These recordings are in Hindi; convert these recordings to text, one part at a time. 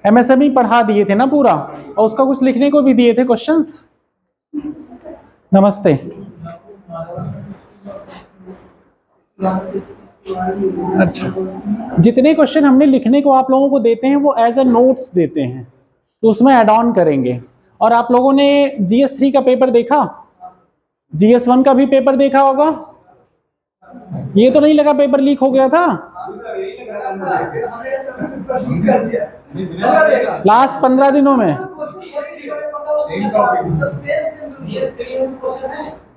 एमएसएमई पढ़ा दिए थे ना पूरा, और उसका कुछ लिखने को भी दिए थे क्वेश्चंस। नमस्ते। अच्छा, जितने क्वेश्चन हमने लिखने को आप लोगों को देते हैं वो एज ए नोट्स देते हैं, तो उसमें ऐड ऑन करेंगे। और आप लोगों ने GS3 का पेपर देखा, GS1 का भी पेपर देखा होगा। ये तो नहीं लगा पेपर लीक हो गया था लास्ट 15 दिनों में?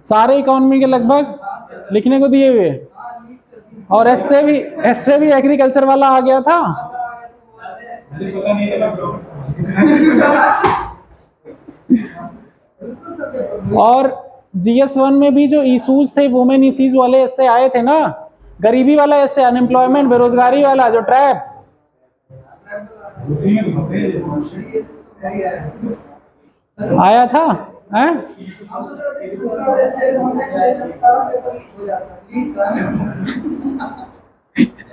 सारे इकोनॉमी के लगभग लिखने को दिए हुए, और एससे भी एग्रीकल्चर वाला आ गया था। और GS1 में भी जो इशूज थे, वुमेन इशूज वाले इससे आए थे ना, गरीबी वाला इससे, अनएम्प्लॉयमेंट, बेरोजगारी वाला जो ट्रैप आया था है?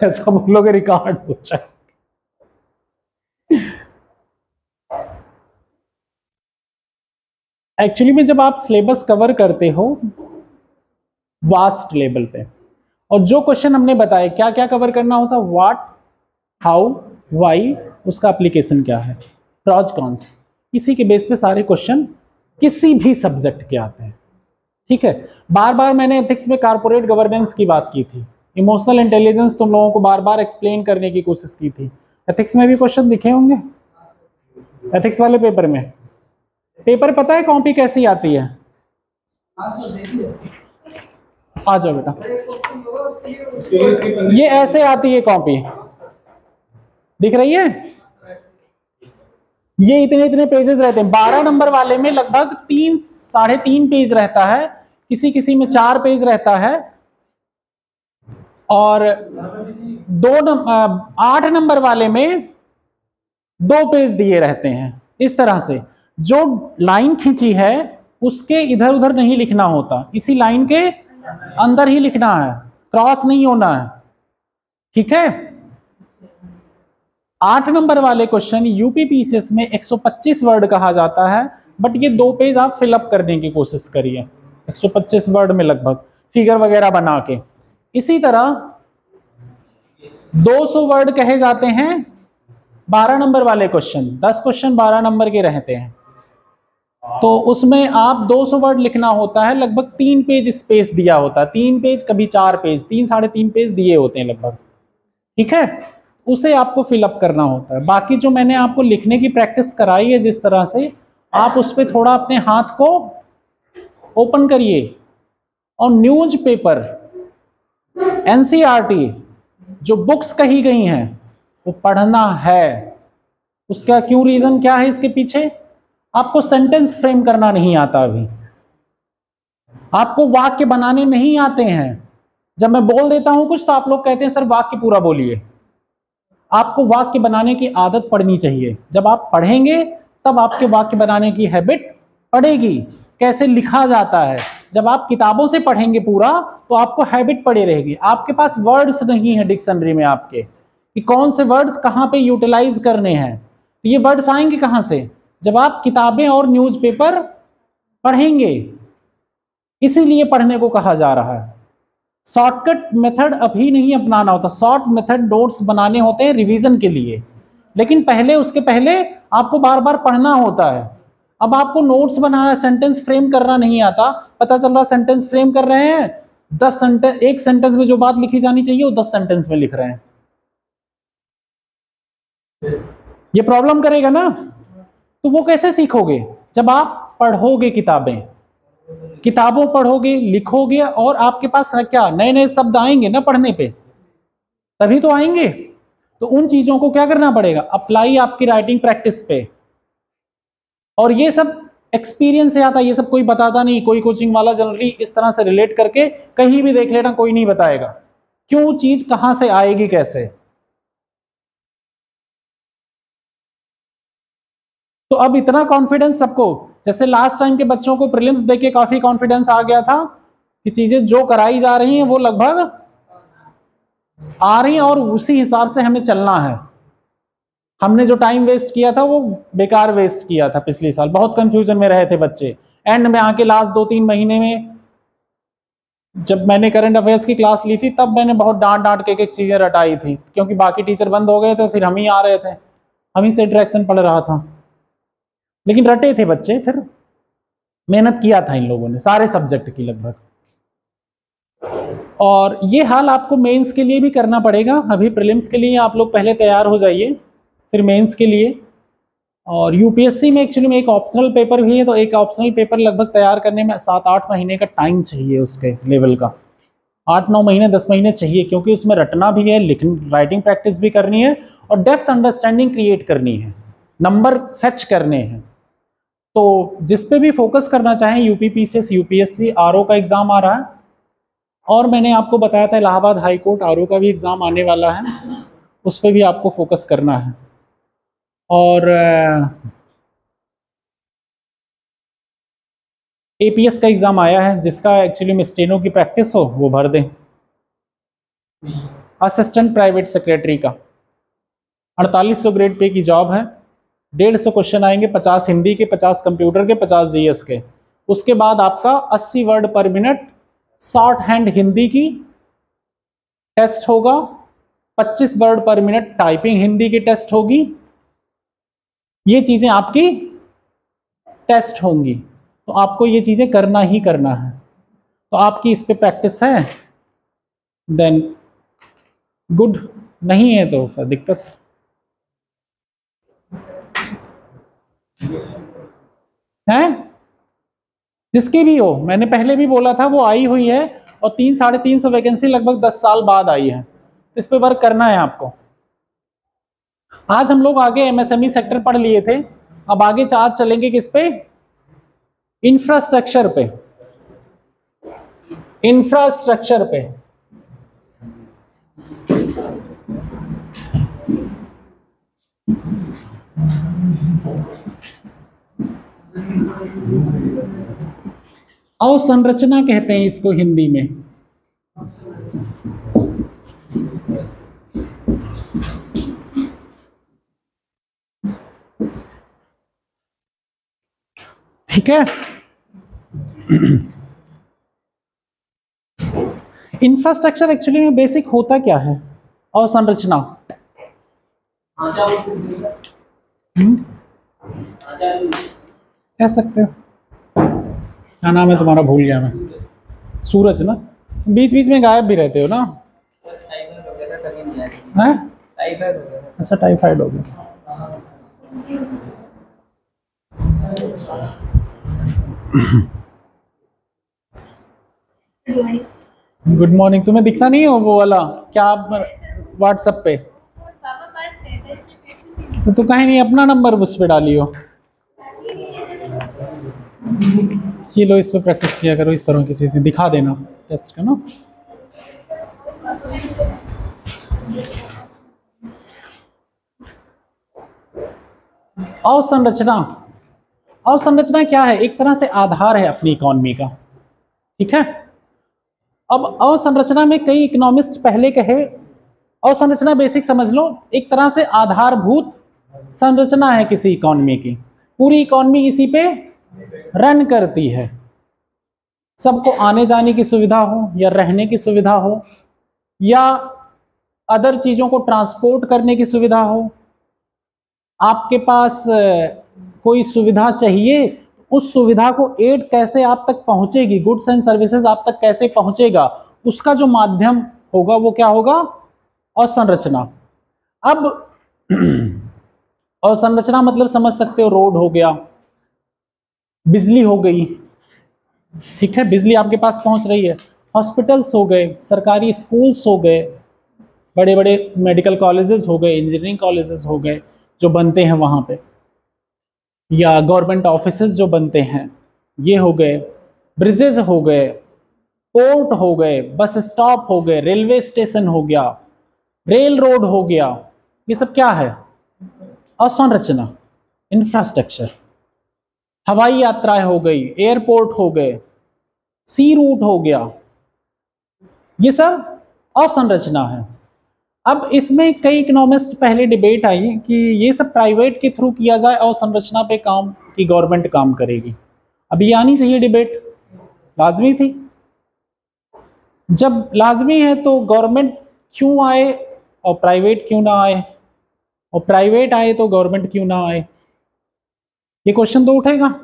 ऐसा बोलोगे रिकॉर्ड हो जाए। एक्चुअली में जब आप सिलेबस कवर करते हो वास्ट लेवल पे, और जो क्वेश्चन हमने बताया क्या क्या कवर करना होता, व्हाट, हाउ, व्हाई, उसका एप्लीकेशन क्या है, प्रॉज कॉन्स, इसी के बेस पे सारे क्वेश्चन किसी भी सब्जेक्ट के आते हैं। ठीक है, बार बार मैंने एथिक्स में कारपोरेट गवर्नेंस की बात की थी, इमोशनल इंटेलिजेंस तुम लोगों को बार बार एक्सप्लेन करने की कोशिश की थी। एथिक्स में भी क्वेश्चन दिखे होंगे, एथिक्स वाले पेपर में। पेपर पता है कॉपी कैसी आती है? आ जाओ बेटा, ये ऐसे आती है कॉपी, दिख रही है? ये इतने इतने पेजेस रहते हैं। 12 नंबर वाले में लगभग 3-3.5 पेज रहता है, किसी किसी में 4 पेज रहता है, और 8 नंबर वाले में 2 पेज दिए रहते हैं। इस तरह से जो लाइन खींची है उसके इधर उधर नहीं लिखना होता, इसी लाइन के अंदर ही लिखना है, क्रॉस नहीं होना है। ठीक है, 8 नंबर वाले क्वेश्चन यूपीपीसीएस में 125 वर्ड कहा जाता है, बट ये 2 पेज आप फिलअप करने की कोशिश करिए 125 वर्ड में, लगभग फिगर वगैरह बना के। इसी तरह 200 वर्ड कहे जाते हैं 12 नंबर वाले क्वेश्चन, 10 क्वेश्चन 12 नंबर के रहते हैं, तो उसमें आप 200 वर्ड लिखना होता है, लगभग 3 पेज स्पेस दिया होता है, 3 पेज कभी 4 पेज, 3-3.5 पेज दिए होते हैं लगभग। ठीक है, उसे आपको फिलअप करना होता है। बाकी जो मैंने आपको लिखने की प्रैक्टिस कराई है जिस तरह से, आप उस पर थोड़ा अपने हाथ को ओपन करिए, और न्यूज पेपर, एनसीईआरटी जो बुक्स कही गई हैं वो पढ़ना है। उसका क्यों, रीजन क्या है इसके पीछे? आपको सेंटेंस फ्रेम करना नहीं आता, अभी आपको वाक्य बनाने नहीं आते हैं। जब मैं बोल देता हूं कुछ तो आप लोग कहते हैं सर वाक्य पूरा बोलिए। आपको वाक्य बनाने की आदत पड़नी चाहिए। जब आप पढ़ेंगे तब आपके वाक्य बनाने की हैबिट पड़ेगी, कैसे लिखा जाता है। जब आप किताबों से पढ़ेंगे पूरा तो आपको हैबिट पड़ी रहेगी। आपके पास वर्ड्स नहीं है डिक्शनरी में आपके कि कौन से वर्ड्स कहाँ पे यूटिलाइज करने हैं, तो ये वर्ड्स आएंगे कहाँ से? जब आप किताबें और न्यूज़पेपर पढ़ेंगे। इसीलिए पढ़ने को कहा जा रहा है। शॉर्टकट मेथड अभी नहीं अपनाना होता, शॉर्ट मेथड नोट्स बनाने होते हैं रिवीजन के लिए, लेकिन पहले उसके पहले आपको बार बार पढ़ना होता है। अब आपको नोट्स बनाना, सेंटेंस फ्रेम करना नहीं आता, पता चल रहा सेंटेंस फ्रेम कर रहे हैं 10 सेंटेंस, एक सेंटेंस में जो बात लिखी जानी चाहिए वो 10 सेंटेंस में लिख रहे हैं। ये प्रॉब्लम करेगा ना। तो वो कैसे सीखोगे? जब आप पढ़ोगे, किताबों पढ़ोगे, लिखोगे, और आपके पास क्या नए नए शब्द आएंगे ना पढ़ने पे, तभी तो आएंगे। तो उन चीजों को क्या करना पड़ेगा? अप्लाई आपकी राइटिंग प्रैक्टिस पे। और ये सब एक्सपीरियंस से आता है, ये सब कोई बताता नहीं। कोई कोचिंग वाला जनरली इस तरह से रिलेट करके कहीं भी देख लेना, कोई नहीं बताएगा क्यों चीज कहां से आएगी कैसे। तो अब इतना कॉन्फिडेंस सबको, जैसे लास्ट टाइम के बच्चों को प्रीलिम्स देके काफी कॉन्फिडेंस आ गया था कि चीजें जो कराई जा रही हैं वो लगभग आ रही हैं और उसी हिसाब से हमें चलना है। हमने जो टाइम वेस्ट किया था वो बेकार वेस्ट किया था पिछले साल, बहुत कंफ्यूजन में रहे थे बच्चे। एंड में आके लास्ट 2-3 महीने में जब मैंने करंट अफेयर्स की क्लास ली थी तब मैंने बहुत डांट डांट के एक चीज़ें रटाई थी, क्योंकि बाकी टीचर बंद हो गए थे, फिर हम ही आ रहे थे, हम ही से इंटरेक्शन पड़ रहा था। लेकिन रटे थे बच्चे, फिर मेहनत किया था इन लोगों ने सारे सब्जेक्ट की लगभग। और ये हाल आपको मेंस के लिए भी करना पड़ेगा। अभी प्रीलिम्स के लिए आप लोग पहले तैयार हो जाइए, फिर मेंस के लिए। और यूपीएससी में एक्चुअली में एक ऑप्शनल पेपर भी है, तो एक ऑप्शनल पेपर लगभग तैयार करने में 7-8 महीने का टाइम चाहिए, उसके लेवल का 8-9 महीने 10 महीने चाहिए, क्योंकि उसमें रटना भी है, राइटिंग प्रैक्टिस भी करनी है और डेप्थ अंडरस्टैंडिंग क्रिएट करनी है, नंबर फेच करने हैं। तो जिस पे भी फोकस करना चाहें, यूपीपीसीएस, यूपीएससी, आरओ का एग्जाम आ रहा है, और मैंने आपको बताया था इलाहाबाद हाई कोर्ट आरओ का भी एग्जाम आने वाला है, उस पर भी आपको फोकस करना है। और एपीएस का एग्जाम आया है, जिसका एक्चुअली में स्टेनो की प्रैक्टिस हो वो भर दें। असिस्टेंट प्राइवेट सेक्रेटरी का 4800 ग्रेड पे की जॉब है। 150 क्वेश्चन आएंगे, 50 हिंदी के, 50 कंप्यूटर के, 50 जीएस के। उसके बाद आपका 80 वर्ड पर मिनट शॉर्ट हैंड हिंदी की टेस्ट होगा, 25 वर्ड पर मिनट टाइपिंग हिंदी की टेस्ट होगी। ये चीजें आपकी टेस्ट होंगी, तो आपको ये चीजें करना ही करना है। तो आपकी इस पे प्रैक्टिस है, देन गुड, नहीं है तो फिर दिक्कत है। जिसकी भी हो, मैंने पहले भी बोला था, वो आई हुई है और 300-350 वैकेंसी लगभग 10 साल बाद आई है। इस पे वर्क करना है आपको। आज हम लोग आगे एमएसएमई सेक्टर पढ़ लिए थे, अब आगे आज चलेंगे किस पे? इंफ्रास्ट्रक्चर पे। इंफ्रास्ट्रक्चर पे अवसंरचना कहते हैं इसको हिंदी में। ठीक है। इंफ्रास्ट्रक्चर एक्चुअली में बेसिक होता क्या है? अवसंरचना। कह सकते हो, क्या नाम है तुम्हारा? भूल गया मैं। सूरज ना, बीच बीच में गायब भी रहते हो ना। हैं? अच्छा, टाइफाइड हो गया। Good morning. तुम्हें दिखता नहीं हो वो वाला क्या आप व्हाट्सएप पे? तो तू कहीं नहीं अपना नंबर उस पर डाली हो। ये लो, इस पे प्रैक्टिस किया करो, इस तरह की चीजें दिखा देना टेस्ट का ना। अवसंरचना, अवसंरचना क्या है? एक तरह से आधार है अपनी इकोनॉमी का। ठीक है। अब अवसंरचना में कई इकोनॉमिस्ट पहले कहे, अवसंरचना बेसिक समझ लो, एक तरह से आधारभूत संरचना है किसी इकोनॉमी की। पूरी इकोनॉमी इसी पे रन करती है। सबको आने जाने की सुविधा हो, या रहने की सुविधा हो, या अदर चीजों को ट्रांसपोर्ट करने की सुविधा हो। आपके पास कोई सुविधा चाहिए, उस सुविधा को एड कैसे आप तक पहुंचेगी, गुड्स एंड सर्विसेज आप तक कैसे पहुंचेगा, उसका जो माध्यम होगा वो क्या होगा? अवसंरचना। अब अवसंरचना मतलब समझ सकते हो, रोड हो गया, बिजली हो गई, ठीक है, बिजली आपके पास पहुंच रही है, हॉस्पिटल्स हो गए, सरकारी स्कूल्स हो गए, बड़े बड़े मेडिकल कॉलेजेस हो गए, इंजीनियरिंग कॉलेजेस हो गए जो बनते हैं वहाँ पे, या गवर्नमेंट ऑफिसेज जो बनते हैं ये हो गए, ब्रिजेज हो गए, पोर्ट हो गए, बस स्टॉप हो गए, रेलवे स्टेशन हो गया, रेल रोड हो गया। ये सब क्या है? अवसंरचना, इंफ्रास्ट्रक्चर। हवाई यात्राएं हो गई, एयरपोर्ट हो गए, सी रूट हो गया, ये सब अवसंरचना है। अब इसमें कई इकोनॉमिस्ट पहले डिबेट आई कि ये सब प्राइवेट के थ्रू किया जाए और संरचना पे काम की गवर्नमेंट काम करेगी। अब ये आनी चाहिए डिबेट, लाजमी थी। जब लाजमी है तो गवर्नमेंट क्यों आए और प्राइवेट क्यों ना आए, और प्राइवेट आए तो गवर्नमेंट क्यों ना आए, ये क्वेश्चन तो उठेगा।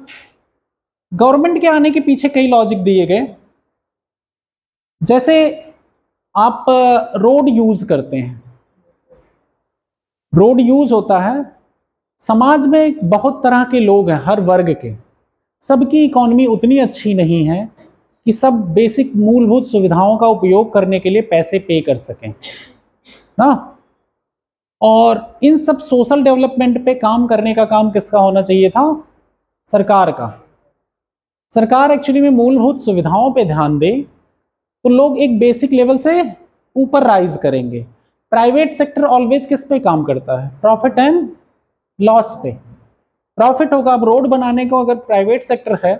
गवर्नमेंट के आने के पीछे कई लॉजिक दिए गए। जैसे आप रोड यूज करते हैं, रोड यूज होता है, समाज में बहुत तरह के लोग हैं, हर वर्ग के, सबकी इकोनॉमी उतनी अच्छी नहीं है कि सब बेसिक मूलभूत सुविधाओं का उपयोग करने के लिए पैसे पे कर सकें ना। और इन सब सोशल डेवलपमेंट पे काम करने का काम किसका होना चाहिए था? सरकार का। सरकार एक्चुअली में मूलभूत सुविधाओं पे ध्यान दे तो लोग एक बेसिक लेवल से ऊपर राइज करेंगे। प्राइवेट सेक्टर ऑलवेज किस पे काम करता है? प्रॉफिट एंड लॉस पे। प्रॉफिट होगा। अब रोड बनाने को अगर प्राइवेट सेक्टर है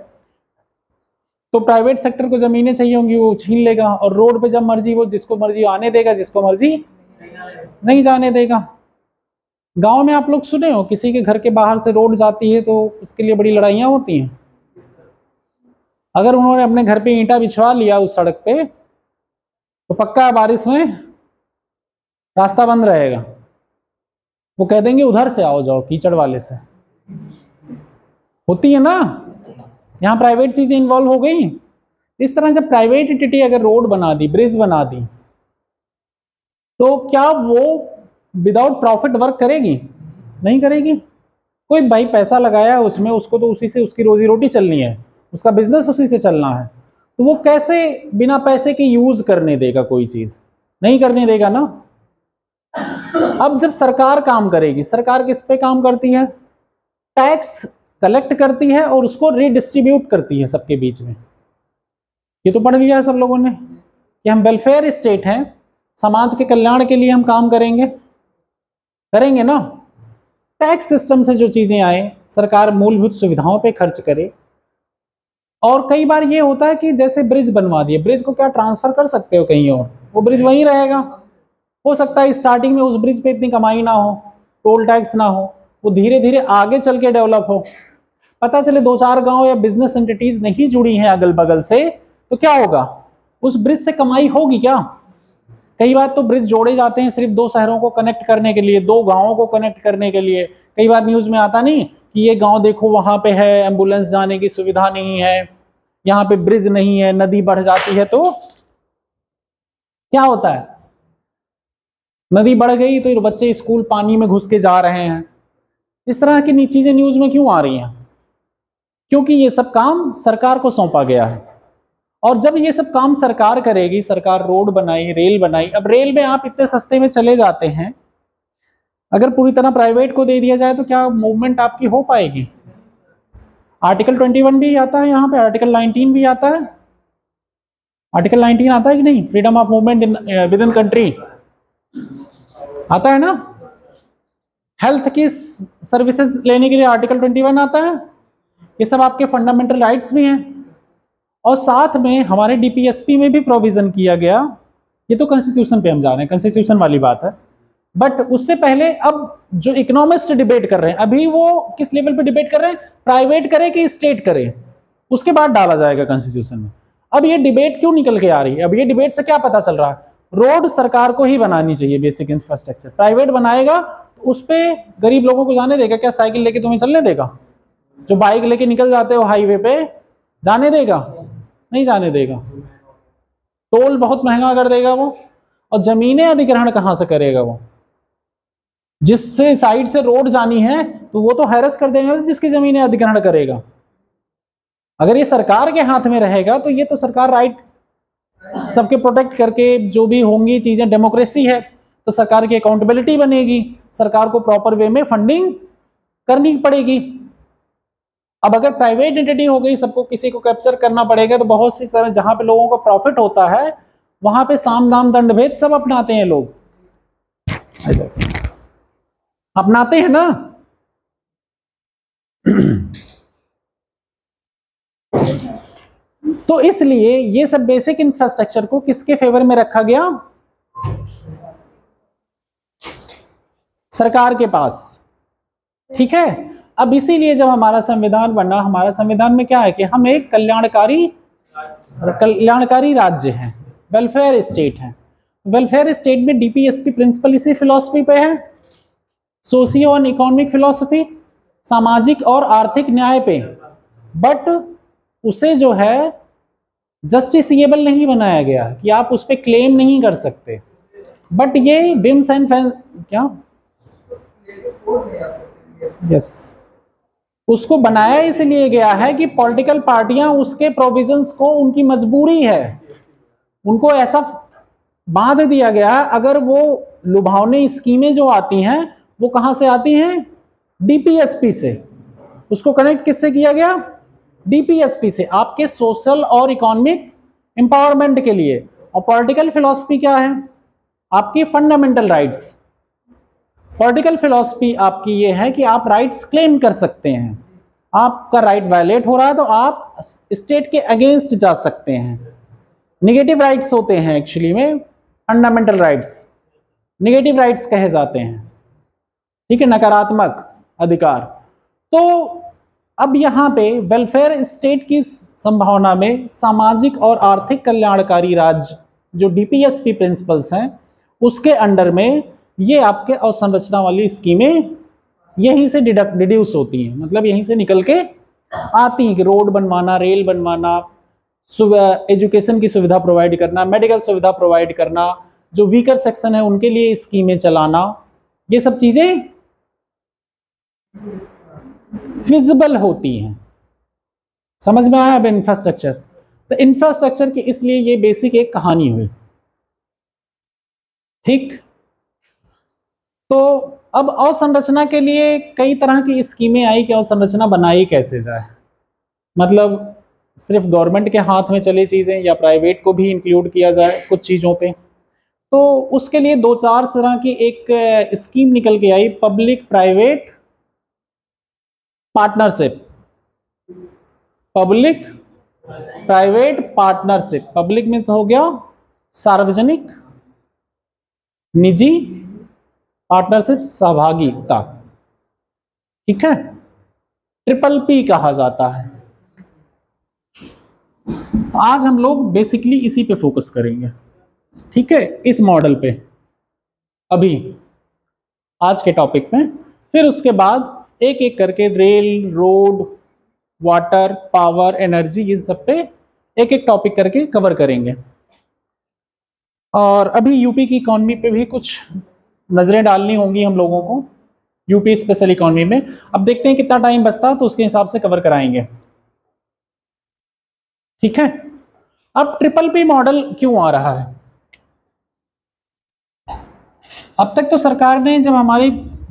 तो प्राइवेट सेक्टर को जमीनें चाहिए होंगी, वो छीन लेगा, और रोड पे जब मर्जी वो जिसको मर्जी आने देगा, जिसको मर्जी नहीं जाने देगा। गांव में आप लोग सुने हो किसी के घर के बाहर से रोड जाती है तो उसके लिए बड़ी लड़ाइयां होती हैं। अगर उन्होंने अपने घर पे ईंटा बिछवा लिया उस सड़क पे तो पक्का बारिश में रास्ता बंद रहेगा। वो कह देंगे उधर से आओ जाओ, कीचड़ वाले से। होती है ना, यहाँ प्राइवेट चीजें इन्वॉल्व हो गई। इस तरह जब प्राइवेट एंटिटी अगर रोड बना दी, ब्रिज बना दी, तो क्या वो विदाउट प्रॉफिट वर्क करेगी? नहीं करेगी। कोई भाई पैसा लगाया है उसमें, उसको तो उसी से उसकी रोजी रोटी चलनी है, उसका बिजनेस उसी से चलना है, तो वो कैसे बिना पैसे के यूज करने देगा? कोई चीज नहीं करने देगा ना। अब जब सरकार काम करेगी, सरकार किस पे काम करती है? टैक्स कलेक्ट करती है और उसको रिडिस्ट्रीब्यूट करती है सबके बीच में। ये तो पढ़ लिया है सब लोगों ने कि हम वेलफेयर स्टेट हैं, समाज के कल्याण के लिए हम काम करेंगे, करेंगे ना। टैक्स सिस्टम से जो चीजें आए, सरकार मूलभूत सुविधाओं पे खर्च करे। और कई बार ये होता है कि जैसे ब्रिज बनवा दिए, ब्रिज को क्या ट्रांसफर कर सकते हो कहीं और? वो ब्रिज वहीं रहेगा। हो सकता है स्टार्टिंग में उस ब्रिज पे इतनी कमाई ना हो, टोल टैक्स ना हो, वो धीरे धीरे आगे चल के डेवलप हो। पता चले 2-4 गांव या बिजनेस एंटिटीज नहीं जुड़ी हैं अगल बगल से, तो क्या होगा? उस ब्रिज से कमाई होगी क्या? कई बार तो ब्रिज जोड़े जाते हैं सिर्फ 2 शहरों को कनेक्ट करने के लिए, 2 गांवों को कनेक्ट करने के लिए। कई बार न्यूज में आता नहीं कि ये गांव देखो वहां पे है, एम्बुलेंस जाने की सुविधा नहीं है, यहाँ पे ब्रिज नहीं है, नदी बढ़ जाती है तो क्या होता है? नदी बढ़ गई तो बच्चे स्कूल पानी में घुस के जा रहे हैं। इस तरह की चीजें न्यूज में क्यों आ रही हैं? क्योंकि ये सब काम सरकार को सौंपा गया है। और जब ये सब काम सरकार करेगी, सरकार रोड बनाई, रेल बनाई। अब रेल में आप इतने सस्ते में चले जाते हैं, अगर पूरी तरह प्राइवेट को दे दिया जाए तो क्या मूवमेंट आपकी हो पाएगी? आर्टिकल 21 भी आता है यहाँ पे, आर्टिकल 19 भी आता है। आर्टिकल 19 आता है कि नहीं? Freedom of movement with in country आता है ना। हेल्थ की सर्विसेज लेने के लिए आर्टिकल 21 आता है। ये सब आपके फंडामेंटल राइट्स भी हैं। और साथ में हमारे डीपीएसपी में भी प्रोविजन किया गया। ये तो कॉन्स्टिट्यूशन पे हम जा रहे हैं, कॉन्स्टिट्यूशन वाली बात है। बट उससे पहले अब जो इकोनॉमिस्ट डिबेट कर रहे हैं, अभी वो किस लेवल पे डिबेट कर रहे हैं? प्राइवेट करे कि स्टेट करे, उसके बाद डाला जाएगा कॉन्स्टिट्यूशन में। अब ये डिबेट क्यों निकल के आ रही है? अब ये डिबेट से क्या पता चल रहा है? रोड सरकार को ही बनानी चाहिए, बेसिक इंफ्रास्ट्रक्चर। प्राइवेट बनाएगा तो उस पर गरीब लोगों को जाने देगा क्या? साइकिल लेके तुम्हें चलने देगा? जो बाइक लेके निकल जाते हो हाईवे पे, जाने देगा? नहीं जाने देगा। टोल बहुत महंगा कर देगा वो। और जमीनें अधिग्रहण कहां से करेगा वो? जिससे साइड से रोड जानी है तो वो तो हैरेस कर देगा जिसकी जमीनें अधिग्रहण करेगा। अगर ये सरकार के हाथ में रहेगा तो ये तो सरकार राइट सबके प्रोटेक्ट करके जो भी होंगी चीजें, डेमोक्रेसी है तो सरकार की अकाउंटेबिलिटी बनेगी, सरकार को प्रॉपर वे में फंडिंग करनी पड़ेगी। अब अगर प्राइवेट एंटिटी हो गई, सबको किसी को कैप्चर करना पड़ेगा, तो बहुत सी तरह जहां पे लोगों का प्रॉफिट होता है वहां पे साम दाम दंड भेद सब अपनाते हैं लोग, अपनाते हैं ना। तो इसलिए ये सब बेसिक इंफ्रास्ट्रक्चर को किसके फेवर में रखा गया? सरकार के पास। ठीक है, अब इसीलिए जब हमारा संविधान बना, हमारा संविधान में क्या है कि हम एक कल्याणकारी राज्य हैं, वेलफेयर स्टेट है। वेलफेयर स्टेट में डीपीएसपी प्रिंसिपल इसी फिलॉसफी पे है, सोशियो एंड इकोनॉमिक फिलॉसफी, सामाजिक और आर्थिक न्याय पे। बट उसे जो है जस्टिसिएबल नहीं बनाया गया कि आप उस पर क्लेम नहीं कर सकते। बट ये विम्स एंड क्या यस उसको बनाया इसलिए गया है कि पॉलिटिकल पार्टियां उसके प्रोविजंस को, उनकी मजबूरी है, उनको ऐसा बांध दिया गया है। अगर वो लुभावनी स्कीमें जो आती हैं वो कहां से आती हैं? डीपीएसपी से। उसको कनेक्ट किससे किया गया? डीपीएसपी से, आपके सोशल और इकोनॉमिक एम्पावरमेंट के लिए। और पॉलिटिकल फिलॉसफी क्या है? आपकी फंडामेंटल राइट्स। पॉलिटिकल फिलॉसफी आपकी ये है कि आप राइट्स क्लेम कर सकते हैं, आपका राइट वायलेट हो रहा है तो आप स्टेट के अगेंस्ट जा सकते हैं। निगेटिव राइट्स होते हैं एक्चुअली में फंडामेंटल राइट्स, निगेटिव राइट्स कहे जाते हैं। ठीक है, नकारात्मक अधिकार। तो अब यहाँ पे वेलफेयर स्टेट की संभावना में सामाजिक और आर्थिक कल्याणकारी राज्य जो डीपीएसपी प्रिंसिपल्स हैं उसके अंडर में ये आपके अवसंरचना वाली स्कीमें यहीं से डिड्यूस होती हैं, मतलब यहीं से निकल के आती हैं कि रोड बनवाना, रेल बनवाना, एजुकेशन की सुविधा प्रोवाइड करना, मेडिकल सुविधा प्रोवाइड करना, जो वीकर सेक्शन है उनके लिए स्कीमें चलाना, ये सब चीजें फिजिबल होती हैं। समझ में आया? अब इंफ्रास्ट्रक्चर, तो इंफ्रास्ट्रक्चर की इसलिए ये बेसिक एक कहानी हुई। ठीक, तो अब अवसंरचना के लिए कई तरह की स्कीमें आई कि अवसंरचना बनाई कैसे जाए, मतलब सिर्फ गवर्नमेंट के हाथ में चली चीजें या प्राइवेट को भी इंक्लूड किया जाए कुछ चीजों पे। तो उसके लिए दो चार तरह की एक स्कीम निकल के आई, public private partnership. Public private partnership, public में तो हो गया सार्वजनिक निजी, पार्टनरशिप सहभागिता। ठीक है, ट्रिपल पी कहा जाता है। आज हम लोग बेसिकली इसी पे फोकस करेंगे। ठीक है, इस मॉडल पे अभी आज के टॉपिक में। फिर उसके बाद एक एक करके rail, road, water, power, energy, इन सब पे एक एक टॉपिक करके कवर करेंगे। और अभी यूपी की इकॉनमी पे भी कुछ नजरें डालनी होंगी हम लोगों को, यूपी स्पेशल इकॉनमी में। अब देखते हैं कितना टाइम बचता है तो उसके हिसाब से कवर कराएंगे। ठीक है, अब ट्रिपल पी मॉडल क्यों आ रहा है? अब तक तो सरकार ने, जब हमारे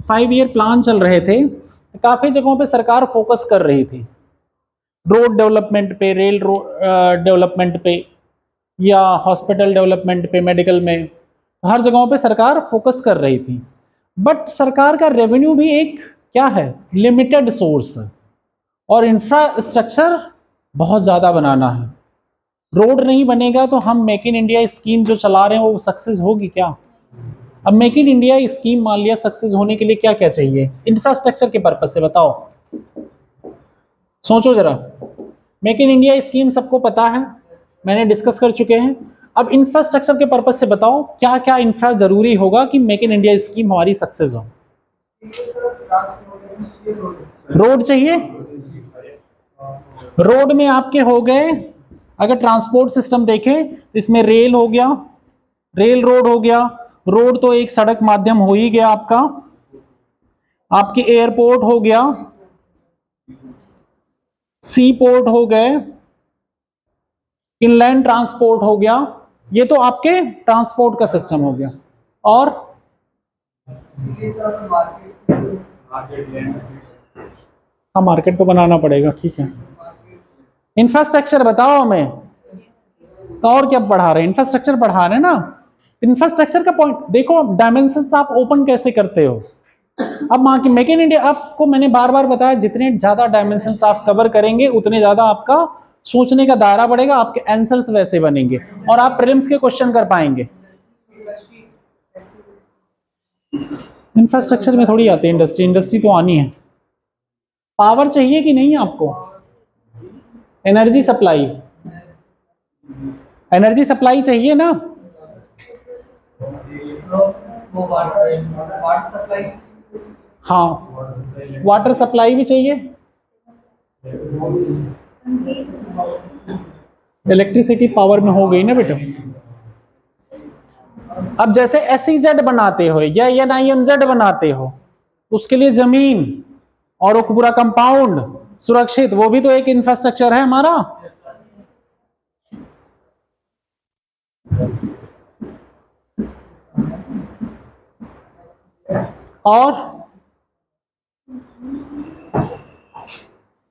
5 ईयर प्लान चल रहे थे, तो काफी जगहों पे सरकार फोकस कर रही थी, रोड डेवलपमेंट पे, रेल डेवलपमेंट पे, या हॉस्पिटल डेवलपमेंट पे, मेडिकल में, हर जगहों पे सरकार फोकस कर रही थी। बट सरकार का रेवेन्यू भी एक क्या है, लिमिटेड सोर्स है, और इंफ्रास्ट्रक्चर बहुत ज़्यादा बनाना है। रोड नहीं बनेगा तो हम मेक इन इंडिया स्कीम जो चला रहे हैं वो सक्सेस होगी क्या? अब मेक इन इंडिया स्कीम मान लिया, सक्सेस होने के लिए क्या क्या चाहिए इंफ्रास्ट्रक्चर के पर्पज से? बताओ, सोचो जरा। मेक इन इंडिया स्कीम सबको पता है, मैंने डिस्कस कर चुके हैं। अब इंफ्रास्ट्रक्चर के पर्पज से बताओ क्या क्या इंफ्रा जरूरी होगा कि मेक इन इंडिया स्कीम हमारी सक्सेस हो? रोड चाहिए, रोड में आपके हो गए, अगर ट्रांसपोर्ट सिस्टम देखें इसमें रेल हो गया, रेल रोड हो गया, रोड तो एक सड़क माध्यम हो ही गया आपका, आपके एयरपोर्ट हो गया, सी पोर्ट हो गए, इनलैंड ट्रांसपोर्ट हो गया, ये तो आपके ट्रांसपोर्ट का सिस्टम हो गया। और हाँ, मार्केट तो बनाना पड़ेगा, ठीक है। इंफ्रास्ट्रक्चर बताओ हमें, तो और क्या पढ़ा रहे हैं? इंफ्रास्ट्रक्चर पढ़ा रहे हैं ना। इंफ्रास्ट्रक्चर का पॉइंट देखो, डायमेंशंस आप ओपन कैसे करते हो। अब मां की मेक इन इंडिया, आपको मैंने बार बार बताया, जितने ज्यादा डायमेंशंस आप कवर करेंगे उतने ज्यादा आपका सोचने का दायरा बढ़ेगा, आपके आंसर्स वैसे बनेंगे और आप प्रीलिम्स के क्वेश्चन कर पाएंगे। इंफ्रास्ट्रक्चर में थोड़ी आती है इंडस्ट्री, इंडस्ट्री तो आनी है। पावर चाहिए कि नहीं आपको? एनर्जी सप्लाई, एनर्जी सप्लाई चाहिए ना? हाँ, वाटर सप्लाई भी चाहिए, इलेक्ट्रिसिटी पावर में हो गई ना बेटा। अब जैसे SEZ बनाते हो या NIMZ बनाते हो, उसके लिए जमीन और वो पूरा कंपाउंड सुरक्षित, वो भी तो एक इंफ्रास्ट्रक्चर है हमारा। और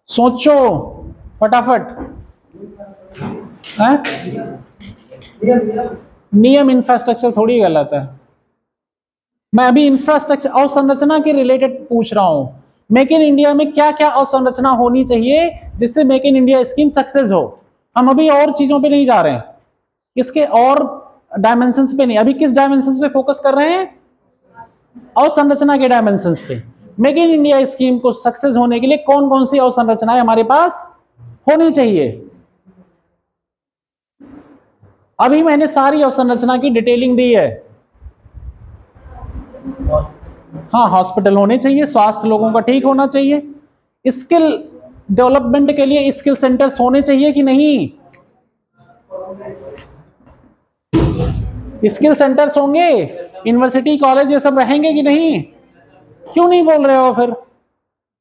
सोचो फटाफट, नियम इंफ्रास्ट्रक्चर थोड़ी गलत है। मैं अभी इंफ्रास्ट्रक्चर अवसंरचना के रिलेटेड पूछ रहा हूं। मेक इन इंडिया में क्या क्या अवसंरचना होनी चाहिए जिससे make in India scheme success हो। हम अभी और चीजों पे नहीं जा रहे हैं, इसके और डायमेंशंस पे नहीं, अभी किस डायमेंशंस पे फोकस कर रहे हैं? अवसंरचना के डायमेंशंस पे। मेक इन इंडिया स्कीम को सक्सेस होने के लिए कौन कौन सी अवसंरचनाएं हमारे पास होनी चाहिए? अभी मैंने सारी अवसंरचना की डिटेलिंग दी है। हाँ, हॉस्पिटल होने चाहिए, स्वास्थ्य लोगों का ठीक होना चाहिए, स्किल डेवलपमेंट के लिए स्किल सेंटर्स होने चाहिए कि नहीं? स्किल सेंटर्स होंगे, यूनिवर्सिटी कॉलेज ये सब रहेंगे कि नहीं? क्यों नहीं बोल रहे हो फिर?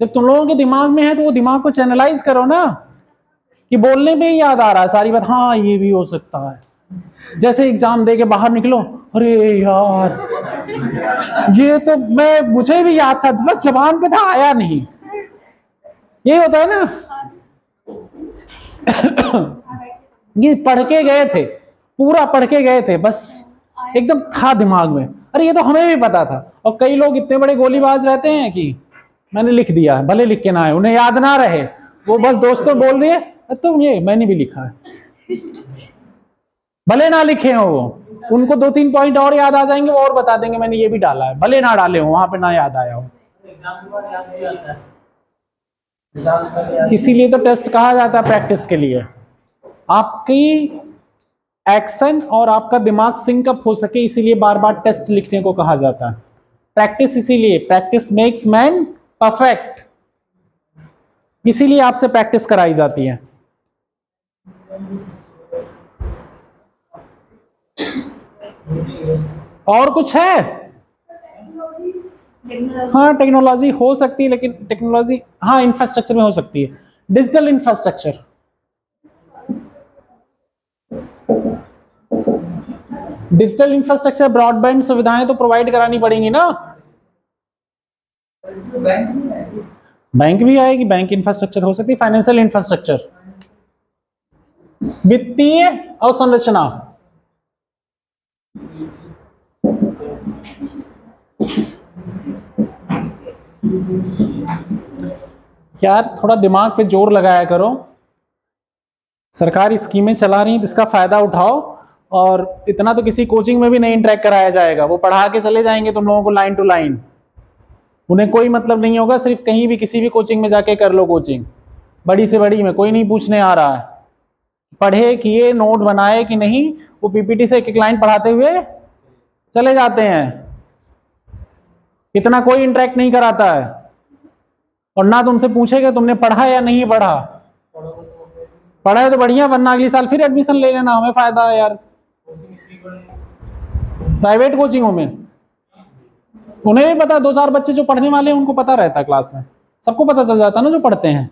जब तुम लोगों के दिमाग में है तो वो दिमाग को चैनलाइज करो ना, कि बोलने में ही याद आ रहा है सारी बात, हाँ ये भी हो सकता है। जैसे एग्जाम दे के बाहर निकलो, अरे यार ये तो मुझे भी याद था, बस जबान पे था, आया नहीं। ये होता है ना। ये पढ़ के गए थे, पूरा पढ़ के गए थे, बस एकदम था दिमाग में, अरे ये तो हमें भी पता था। और कई लोग इतने बड़े गोलीबाज रहते हैं कि मैंने लिख दिया है, भले लिख के ना आए, उन्हें याद ना रहे, वो बस दोस्तों बोल दिए तुम ये मैंने भी लिखा है, भले ना लिखे हो वो, उनको 2-3 पॉइंट और याद आ जाएंगे, वो और बता देंगे मैंने ये भी डाला है, भले ना डाले हो, वहां पे ना याद आया हो। इसीलिए तो टेस्ट कहा जाता है प्रैक्टिस के लिए, आपकी एक्शन और आपका दिमाग सिंक अप हो सके, इसीलिए बार बार टेस्ट लिखने को कहा जाता है। प्रैक्टिस, इसीलिए प्रैक्टिस मेक्स मैन परफेक्ट, इसीलिए आपसे प्रैक्टिस कराई जाती है। और कुछ है? हाँ, टेक्नोलॉजी हो सकती है, लेकिन टेक्नोलॉजी हाँ इंफ्रास्ट्रक्चर में हो सकती है। Digital infrastructure, digital infrastructure, broadband सुविधाएं तो प्रोवाइड करानी पड़ेंगी ना। बैंक भी आएगी, बैंक इंफ्रास्ट्रक्चर हो सकती है। फाइनेंशियल इंफ्रास्ट्रक्चर, वित्तीय अवसंरचना, यार थोड़ा दिमाग पे जोर लगाया करो, सरकार स्कीमें चला रही है, इसका फायदा उठाओ। और इतना तो किसी कोचिंग में भी नहीं इंटरेक्ट कराया जाएगा, वो पढ़ा के चले जाएंगे तुम लोगों को लाइन टू लाइन, उन्हें कोई मतलब नहीं होगा। सिर्फ कहीं भी किसी भी कोचिंग में जाके कर लो कोचिंग, बड़ी से बड़ी में, कोई नहीं पूछने आ रहा है पढ़े किए नोट बनाए कि नहीं, वो पीपीटी से एक एक लाइन पढ़ाते हुए चले जाते हैं, इतना कोई इंटरेक्ट नहीं कराता है। और ना तुमसे पूछेगा तुमने पढ़ा या नहीं पढ़ा, पढ़ा है तो बढ़िया, वरना अगले साल फिर एडमिशन ले लेना, हमें फायदा है यार। प्राइवेट कोचिंगों में उन्हें भी पता, 2-4 बच्चे जो पढ़ने वाले हैं उनको पता रहता है, क्लास में सबको पता चल जाता है ना जो पढ़ते हैं।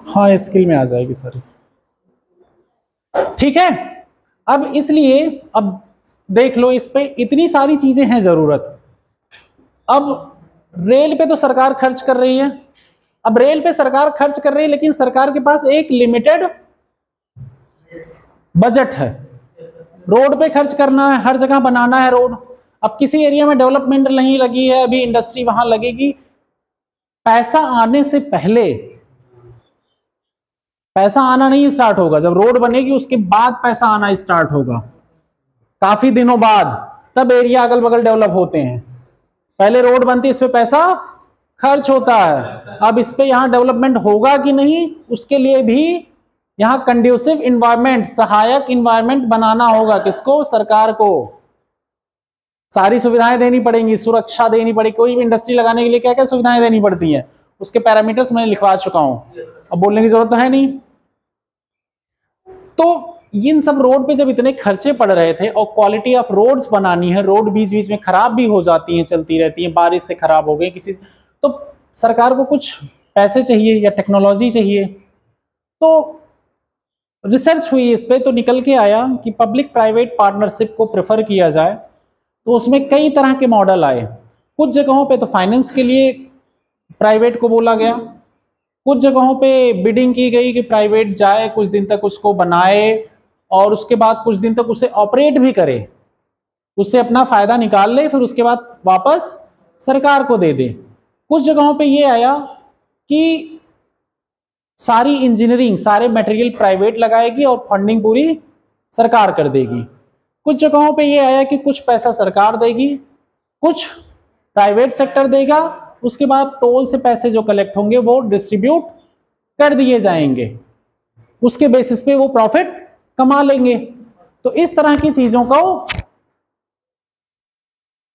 हाँ, स्किल में आ जाएगी सारी, ठीक है। अब इसलिए अब देख लो, इस पे इतनी सारी चीजें हैं जरूरत। अब रेल पे तो सरकार खर्च कर रही है, अब रेल पे सरकार खर्च कर रही है, लेकिन सरकार के पास एक लिमिटेड बजट है। रोड पे खर्च करना है, हर जगह बनाना है रोड। अब किसी एरिया में डेवलपमेंट नहीं लगी है, अभी इंडस्ट्री वहां लगेगी, पैसा आने से पहले, पैसा आना नहीं स्टार्ट होगा, जब रोड बनेगी उसके बाद पैसा आना स्टार्ट होगा। काफी दिनों बाद, तब एरिया अगल बगल डेवलप होते हैं। पहले रोड बनती है, इस पे पैसा खर्च होता है। अब इस पे यहाँ डेवलपमेंट होगा कि नहीं, उसके लिए भी यहाँ कंड्यूसिव इन्वायरमेंट, सहायक इन्वायरमेंट बनाना होगा। किसको? सरकार को। सारी सुविधाएं देनी पड़ेंगी, सुरक्षा देनी पड़ेगी। कोई भी इंडस्ट्री लगाने के लिए क्या क्या सुविधाएं देनी पड़ती हैं, उसके पैरामीटर्स मैंने लिखवा चुका हूं, अब बोलने की जरूरत तो है नहीं। तो इन सब रोड पे जब इतने खर्चे पड़ रहे थे और क्वालिटी ऑफ रोड्स बनानी है, रोड बीच बीच में खराब भी हो जाती हैं, चलती रहती हैं, बारिश से खराब हो गई किसी, तो सरकार को कुछ पैसे चाहिए या टेक्नोलॉजी चाहिए। तो रिसर्च हुई इस पे, तो निकल के आया कि पब्लिक प्राइवेट पार्टनरशिप को प्रेफर किया जाए। तो उसमें कई तरह के मॉडल आए। कुछ जगहों पे तो फाइनेंस के लिए प्राइवेट को बोला गया, कुछ जगहों पे बिडिंग की गई कि प्राइवेट जाए, कुछ दिन तक उसको बनाए और उसके बाद कुछ दिन तक उसे ऑपरेट भी करे, उससे अपना फायदा निकाल ले, फिर उसके बाद वापस सरकार को दे दे। कुछ जगहों पे ये आया कि सारी इंजीनियरिंग, सारे मटेरियल प्राइवेट लगाएगी और फंडिंग पूरी सरकार कर देगी। कुछ जगहों पे ये आया कि कुछ पैसा सरकार देगी, कुछ प्राइवेट सेक्टर देगा, उसके बाद टोल से पैसे जो कलेक्ट होंगे वो डिस्ट्रीब्यूट कर दिए जाएंगे, उसके बेसिस पे वो प्रॉफिट कमा लेंगे। तो इस तरह की चीजों को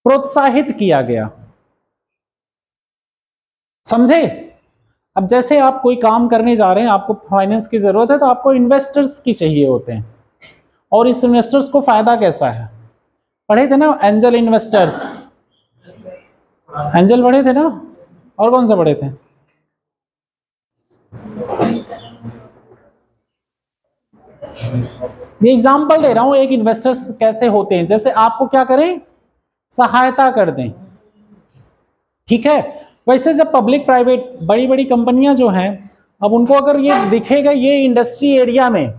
प्रोत्साहित किया गया, समझे? अब जैसे आप कोई काम करने जा रहे हैं, आपको फाइनेंस की जरूरत है, तो आपको इन्वेस्टर्स की चाहिए होते हैं। और इस इन्वेस्टर्स को फायदा कैसा है? पढ़े थे ना एंजल इन्वेस्टर्स, एंजल पढ़े थे ना, और कौन सा पढ़े थे? ये एग्जांपल दे रहा हूं, एक इन्वेस्टर्स कैसे होते हैं। जैसे आपको क्या करें, सहायता कर दें, ठीक है। वैसे जब पब्लिक प्राइवेट बड़ी बड़ी कंपनियां जो हैं, अब उनको अगर ये दिखेगा ये इंडस्ट्री एरिया में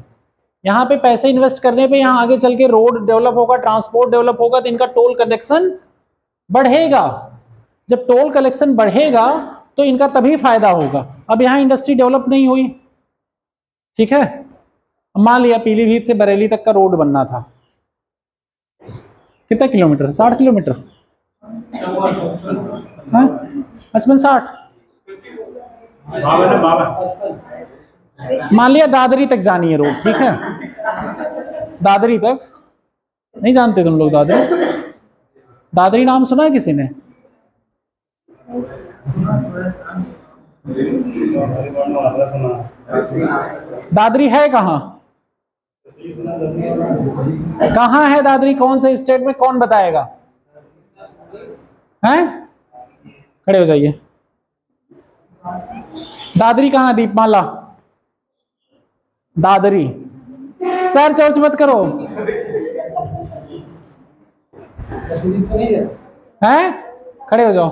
यहाँ पे पैसे इन्वेस्ट करने पे यहाँ आगे चल के रोड डेवलप होगा, ट्रांसपोर्ट डेवलप होगा, तो इनका टोल कलेक्शन बढ़ेगा। जब टोल कलेक्शन बढ़ेगा तो इनका तभी फायदा होगा। अब यहाँ इंडस्ट्री डेवलप नहीं हुई, ठीक है। मान लिया पीलीभीत से बरेली तक का रोड बनना था, कितना किलोमीटर? 60 किलोमीटर, 55-60। मान लिया दादरी तक जानी है रोड, ठीक है। दादरी तक नहीं जानते तुम लोग? दादरी, दादरी नाम सुना है किसी ने? दादरी है कहाँ? कहाँ है दादरी? कौन से स्टेट में? कौन बताएगा? हैं? खड़े हो जाइए। दादरी कहाँ? दीपमाला, दादरी। सर चर्च मत करो, हैं? खड़े हो जाओ,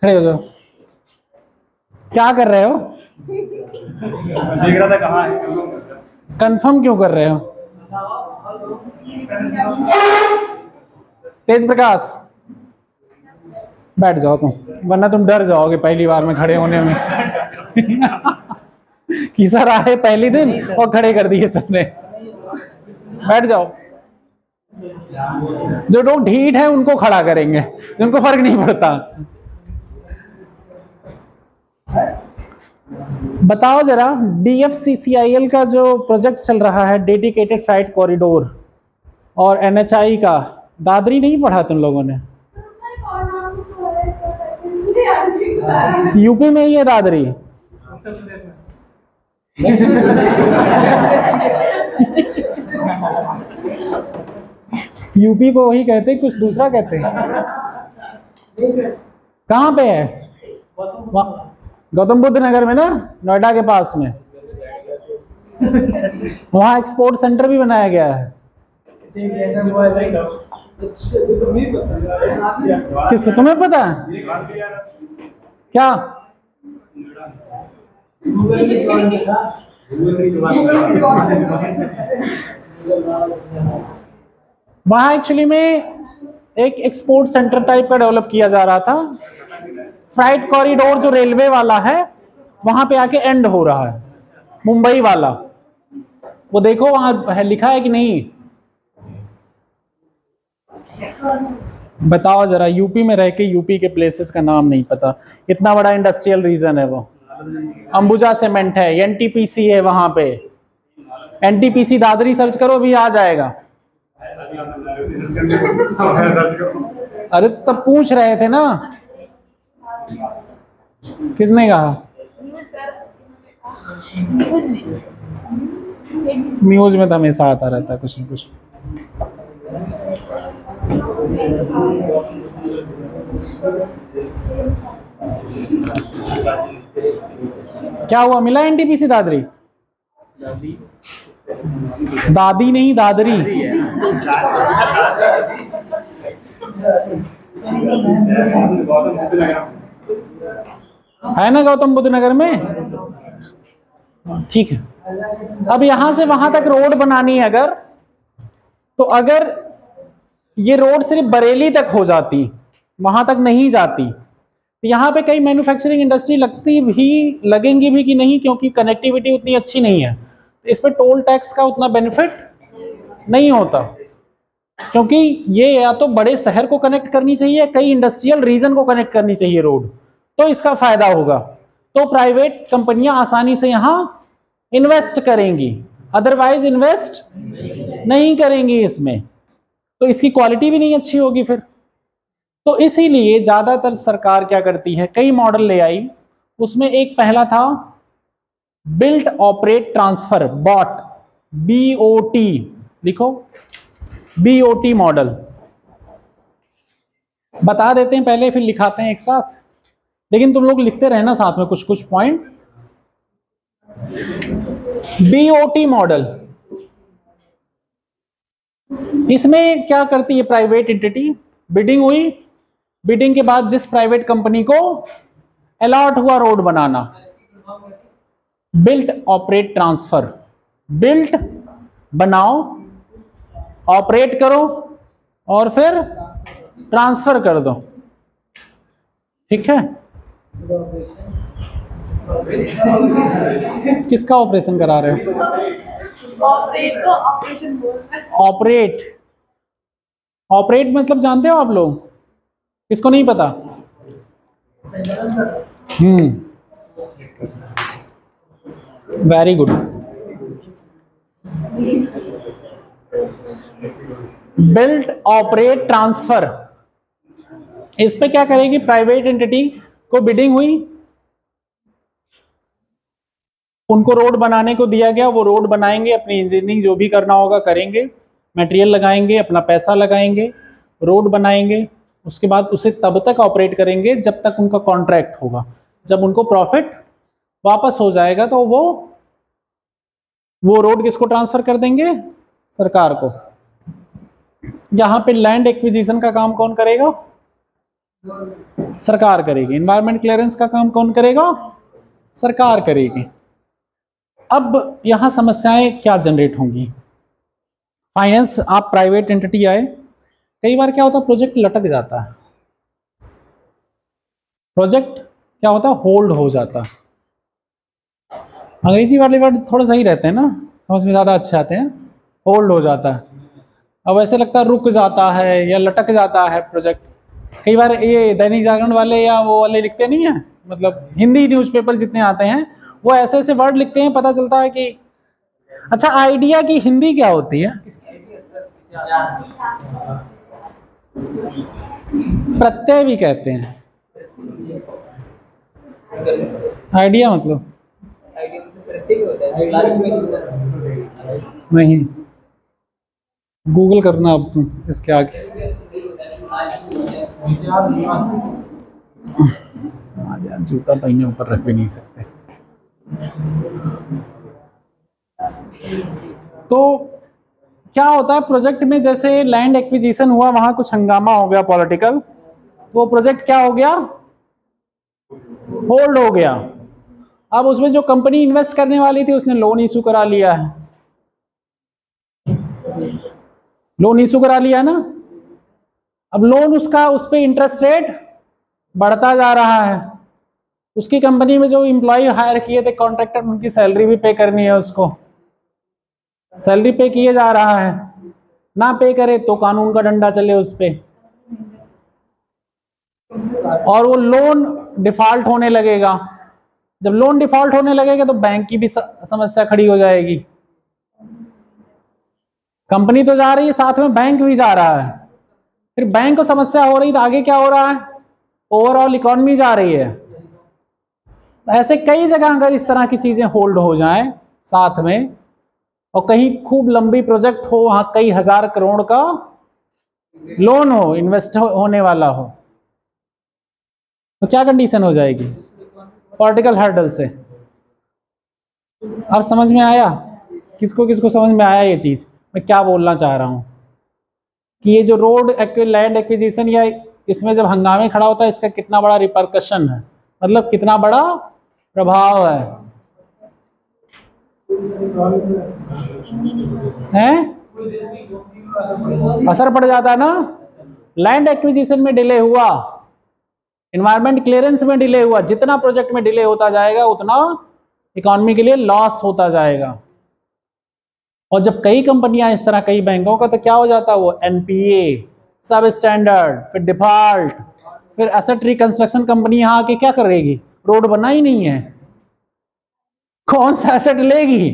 खड़े हो जाओ। क्या कर रहे हो? देख रहा था कहाँ है। कंफर्म क्यों कर रहे हो? तेज प्रकाश बैठ जाओ तुम, वरना तुम डर जाओगे पहली बार में खड़े होने में। कि सर आए पहली दिन और खड़े कर दिए सबने। बैठ जाओ। जो लोग ढीठ है उनको खड़ा करेंगे, उनको फर्क नहीं पड़ता। बताओ जरा, DFCCIL का जो प्रोजेक्ट चल रहा है, डेडिकेटेड फ्राइट कॉरिडोर, और NHI का, दादरी नहीं पढ़ा तुम लोगों ने? यूपी में ही है दादरी। यूपी को वही कहते हैं, कुछ दूसरा कहते हैं। कहाँ पे है? गौतम बुद्ध नगर में ना, नोएडा के पास में। वहाँ एक्सपोर्ट सेंटर भी बनाया गया है। किस तुम्हें पता है क्या? वहाँ एक्चुअली में एक एक्सपोर्ट सेंटर टाइप का डेवलप किया जा रहा था। फ्राइट कॉरिडोर जो रेलवे वाला है वहां पे आके एंड हो रहा है, मुंबई वाला। वो देखो वहां है, लिखा है कि नहीं? बताओ जरा, यूपी में रह के यूपी के प्लेसेस का नाम नहीं पता, इतना बड़ा इंडस्ट्रियल रीजन है वो। अंबुजा सीमेंट है, एनटीपीसी है वहां पे, एनटीपीसी दादरी सर्च करो भी आ जाएगा। अरे तब पूछ रहे थे ना, किसने कहा? न्यूज में तो हमेशा आता रहता है कुछ न कुछ। क्या हुआ, मिला एनटीपीसी दादरी? दादी नहीं, दादरी। है ना गौतम बुद्ध नगर में? ठीक है। अब यहां से वहां तक रोड बनानी है अगर, तो अगर ये रोड सिर्फ बरेली तक हो जाती, वहां तक नहीं जाती, तो यहाँ पे कई मैन्युफैक्चरिंग इंडस्ट्री लगेंगी भी कि नहीं, क्योंकि कनेक्टिविटी उतनी अच्छी नहीं है। इस पे टोल टैक्स का उतना बेनिफिट नहीं होता, क्योंकि ये या तो बड़े शहर को कनेक्ट करनी चाहिए, कई इंडस्ट्रियल रीजन को कनेक्ट करनी चाहिए रोड, तो इसका फायदा होगा। तो प्राइवेट कंपनियां आसानी से यहाँ इन्वेस्ट करेंगी, अदरवाइज इन्वेस्ट नहीं करेंगी इसमें, तो इसकी क्वालिटी भी नहीं अच्छी होगी फिर। तो इसीलिए ज्यादातर सरकार क्या करती है, कई मॉडल ले आई, उसमें एक पहला था built operate transfer, BOT, BOT, लिखो BOT मॉडल। बता देते हैं पहले, फिर लिखाते हैं एक साथ, लेकिन तुम लोग लिखते रहना साथ में कुछ कुछ पॉइंट। BOT मॉडल, इसमें क्या करती है प्राइवेट एंटिटी, बिडिंग हुई, बिडिंग के बाद जिस प्राइवेट कंपनी को अलॉट हुआ रोड बनाना, बिल्ट ऑपरेट ट्रांसफर, बिल्ट बनाओ, ऑपरेट करो और फिर ट्रांसफर कर दो, ठीक है। किसका ऑपरेशन करा रहे हो? ऑपरेट को ऑपरेशन बोलते हैं। ऑपरेट, ऑपरेट मतलब जानते हो आप लोग? किसको नहीं पता? Very good. Built operate transfer, इस पे क्या करेगी प्राइवेट एंटिटी को बिडिंग हुई, उनको रोड बनाने को दिया गया, वो रोड बनाएंगे, अपनी इंजीनियरिंग जो भी करना होगा करेंगे, मटेरियल लगाएंगे, अपना पैसा लगाएंगे, रोड बनाएंगे, उसके बाद उसे तब तक ऑपरेट करेंगे जब तक उनका कॉन्ट्रैक्ट होगा। जब उनको प्रॉफिट वापस हो जाएगा तो वो रोड किसको ट्रांसफर कर देंगे? सरकार को। यहाँ पे लैंड एक्विजिशन का काम कौन करेगा? सरकार करेगी। एनवायरमेंट क्लियरेंस का काम कौन करेगा? सरकार करेगी। अब यहाँ समस्याएं क्या जनरेट होंगी? फाइनेंस, आप प्राइवेट एंटिटी आए, कई बार क्या होता है प्रोजेक्ट लटक जाता है, प्रोजेक्ट क्या होता है होल्ड हो जाता है। अंग्रेजी वाले वर्ड थोड़ा सही रहते हैं ना, समझ में ज़्यादा अच्छे आते हैं। होल्ड हो जाता है, अब ऐसे लगता है रुक जाता है या लटक जाता है प्रोजेक्ट। कई बार ये दैनिक जागरण वाले या वो वाले लिखते नहीं है, मतलब हिंदी न्यूज़पेपर जितने आते हैं वो ऐसे ऐसे वर्ड लिखते हैं, पता चलता है कि अच्छा आइडिया की हिंदी क्या होती है? प्रत्यय भी कहते हैं। आइडिया मतलब नहीं, गूगल करना अब तुम इसके आगे। यार जूता पहने ऊपर रख भी नहीं सकते। तो क्या होता है प्रोजेक्ट में, जैसे लैंड एक्विजिशन हुआ, वहां कुछ हंगामा हो गया पॉलिटिकल, तो प्रोजेक्ट क्या हो गया? होल्ड हो गया। अब उसमें जो कंपनी इन्वेस्ट करने वाली थी उसने लोन इशू करा लिया है, लोन इशू करा लिया ना। अब लोन उसका, उस पर इंटरेस्ट रेट बढ़ता जा रहा है। उसकी कंपनी में जो एम्प्लॉय हायर किए थे कॉन्ट्रैक्टर, उनकी सैलरी भी पे करनी है, उसको सैलरी पे किए जा रहा है, ना पे करे तो कानून का डंडा चले उस पे, और वो लोन डिफॉल्ट होने लगेगा। जब लोन डिफॉल्ट होने लगेगा तो बैंक की भी समस्या खड़ी हो जाएगी। कंपनी तो जा रही है, साथ में बैंक भी जा रहा है, फिर बैंक को समस्या हो रही तो आगे क्या हो रहा है, ओवरऑल इकोनॉमी जा रही है। ऐसे कई जगह अगर इस तरह की चीजें होल्ड हो जाएं साथ में, और कहीं खूब लंबी प्रोजेक्ट हो, वहां कई हजार करोड़ का लोन हो, इन्वेस्ट होने वाला हो, तो क्या कंडीशन हो जाएगी पॉलिटिकल हर्डल से। अब समझ में आया किसको किसको समझ में आया ये चीज मैं क्या बोलना चाह रहा हूं, कि ये जो रोड लैंड एक्विजिशन या इसमें जब हंगामे खड़ा होता है इसका कितना बड़ा रिपरकशन है, मतलब कितना बड़ा प्रभाव है? असर पड़ जाता है ना। लैंड एक्विजिशन में डिले हुआ, एनवायरमेंट क्लियरेंस में डिले हुआ, जितना प्रोजेक्ट में डिले होता जाएगा उतना इकोनॉमी के लिए लॉस होता जाएगा। और जब कई कंपनियां इस तरह, कई बैंकों का, तो क्या हो जाता है, वो एनपीए, सब स्टैंडर्ड, फिर डिफॉल्ट, फिर एसेट रिकंस्ट्रक्शन कंपनी यहाँ आके क्या करेगी, रोड बना ही नहीं है, कौन सा एसेट लेगी?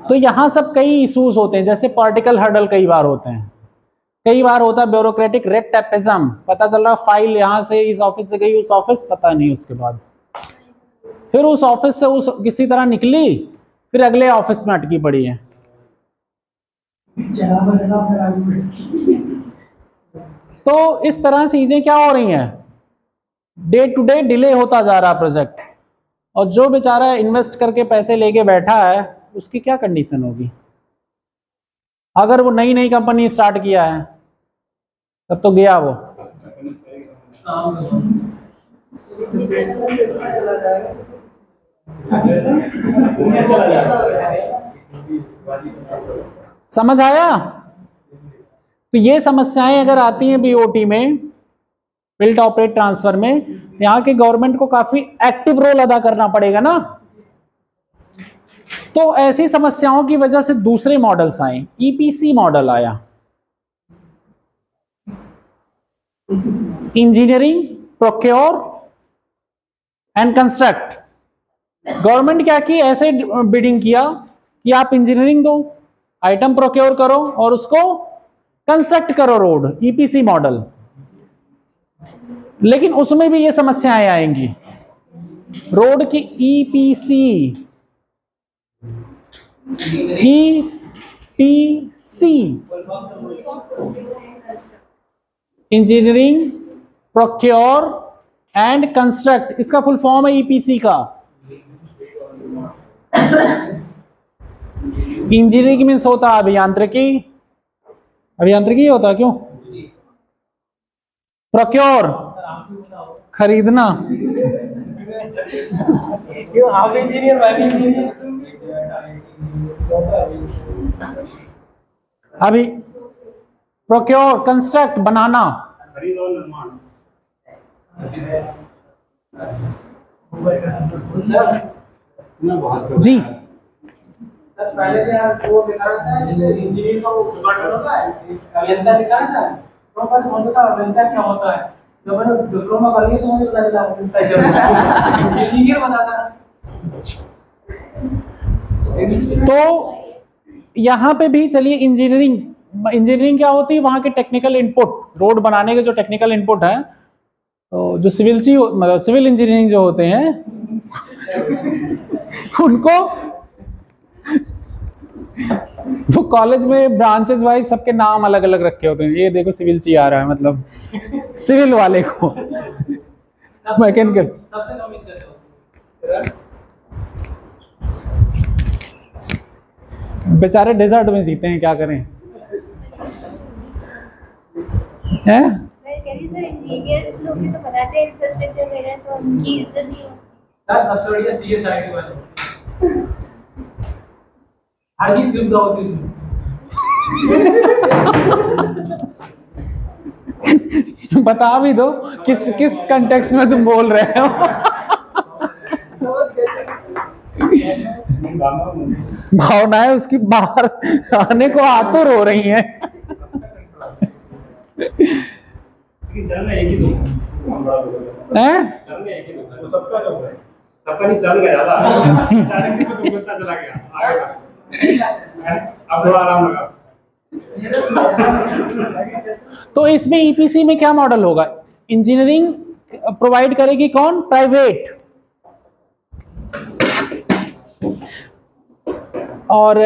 तो यहां सब कई इश्यूज होते हैं, जैसे पॉलिटिकल हर्डल कई बार होते हैं, कई बार होता है ब्यूरोक्रेटिक रेड टेपिज्म, पता चल रहा फाइल यहां से इस ऑफिस से गई उस ऑफिस, पता नहीं, उसके बाद फिर उस ऑफिस से उस किसी तरह निकली, फिर अगले ऑफिस में अटकी पड़ी है। तो इस तरह से चीजें क्या हो रही हैं, डे टू डे डिले होता जा रहा प्रोजेक्ट, और जो बेचारा इन्वेस्ट करके पैसे लेके बैठा है उसकी क्या कंडीशन होगी? अगर वो नई नई कंपनी स्टार्ट किया है तब तो गया वो। समझ आया? तो ये समस्याएं अगर आती हैं बीओटी में, बिल्ट ऑपरेट ट्रांसफर में, तो यहाँ के गवर्नमेंट को काफी एक्टिव रोल अदा करना पड़ेगा ना। तो ऐसी समस्याओं की वजह से दूसरे मॉडल्स आए, ईपीसी मॉडल आया, engineering, procure and construct. Government क्या की, ऐसे बिडिंग किया कि आप इंजीनियरिंग दो, आइटम प्रोक्योर करो और उसको कंस्ट्रक्ट करो, रोड, ईपीसी मॉडल। लेकिन उसमें भी ये समस्याएं आएंगी, रोड की EPC, engineering, procure and construct, इसका फुल फॉर्म है ईपीसी का। इंजीनियरिंग मीन्स होता है अभियांत्रिकी, अभियांत्रिकी होता क्यों, प्रोक्योर खरीदना, आप इंजीनियर, अभी प्रोक्योर, कंस्ट्रक्ट, बनाना, जी। पहले वो दिखाना था इंजीनियर का, वो होता है, अभियंता दिखाना था, तो पहले समझता था अभियंता क्या होता है, जब मैंने डिप्लोमा कर लिया तो मुझे पता चला इंजीनियर बनाता। तो यहाँ पे भी चलिए इंजीनियरिंग, इंजीनियरिंग क्या होती है, वहाँ के टेक्निकल इनपुट, रोड बनाने के जो टेक्निकल इनपुट है, तो जो मतलब सिविल इंजीनियरिंग जो होते हैं उनको वो कॉलेज में ब्रांचेस वाइज सबके नाम अलग अलग रखे होते हैं। ये देखो सिविल ची आ रहा है, मतलब सिविल वाले को मैकेनिकल, बेचारे डेजर्ट में जीते हैं, क्या करें हैं? इंजीनियर्स लोग भी तो बनाते हैं इंफ्रास्ट्रक्चर वगैरह, तो उनकी इज्जत नहीं होती। सबसे बढ़िया सीएसआईटी वाले, हर चीज सुविधा होती है। बता भी दो किस किस कंटेक्स्ट में तुम बोल रहे हो। भावनाएं उसकी बाहर आने को आतुर हो रही हैं। हैं? सबका नहीं चल गया था, अचानक से तो गुस्सा चला गया, आएगा अब थोड़ा आराम लगा। तो इसमें ईपीसी में क्या मॉडल होगा? इंजीनियरिंग प्रोवाइड करेगी कौन? प्राइवेट। और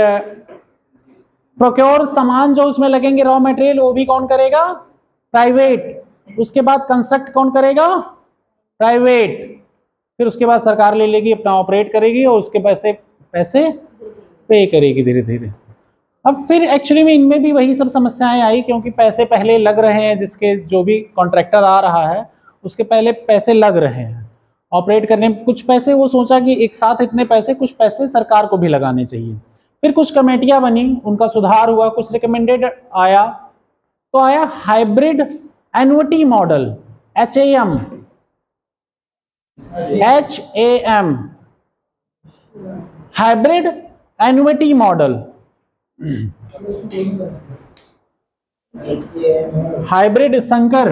प्रोक्योर सामान जो उसमें लगेंगे रॉ मटेरियल वो भी कौन करेगा? प्राइवेट। उसके बाद कंस्ट्रक्ट कौन करेगा? प्राइवेट। फिर उसके बाद सरकार ले लेगी, अपना ऑपरेट करेगी और उसके पैसे पे करेगी धीरे धीरे। अब फिर एक्चुअली में इनमें भी वही सब समस्याएं आई, क्योंकि पैसे पहले लग रहे हैं, जिसके जो भी कॉन्ट्रैक्टर आ रहा है उसके पहले पैसे लग रहे हैं ऑपरेट करने में। कुछ पैसे वो सोचा कि एक साथ इतने पैसे, कुछ पैसे सरकार को भी लगाने चाहिए। फिर कुछ कमेटियां बनी, उनका सुधार हुआ, कुछ रिकमेंडेड आया, तो आया hybrid annuity model, HAM। Hybrid annuity model. Hybrid संकर,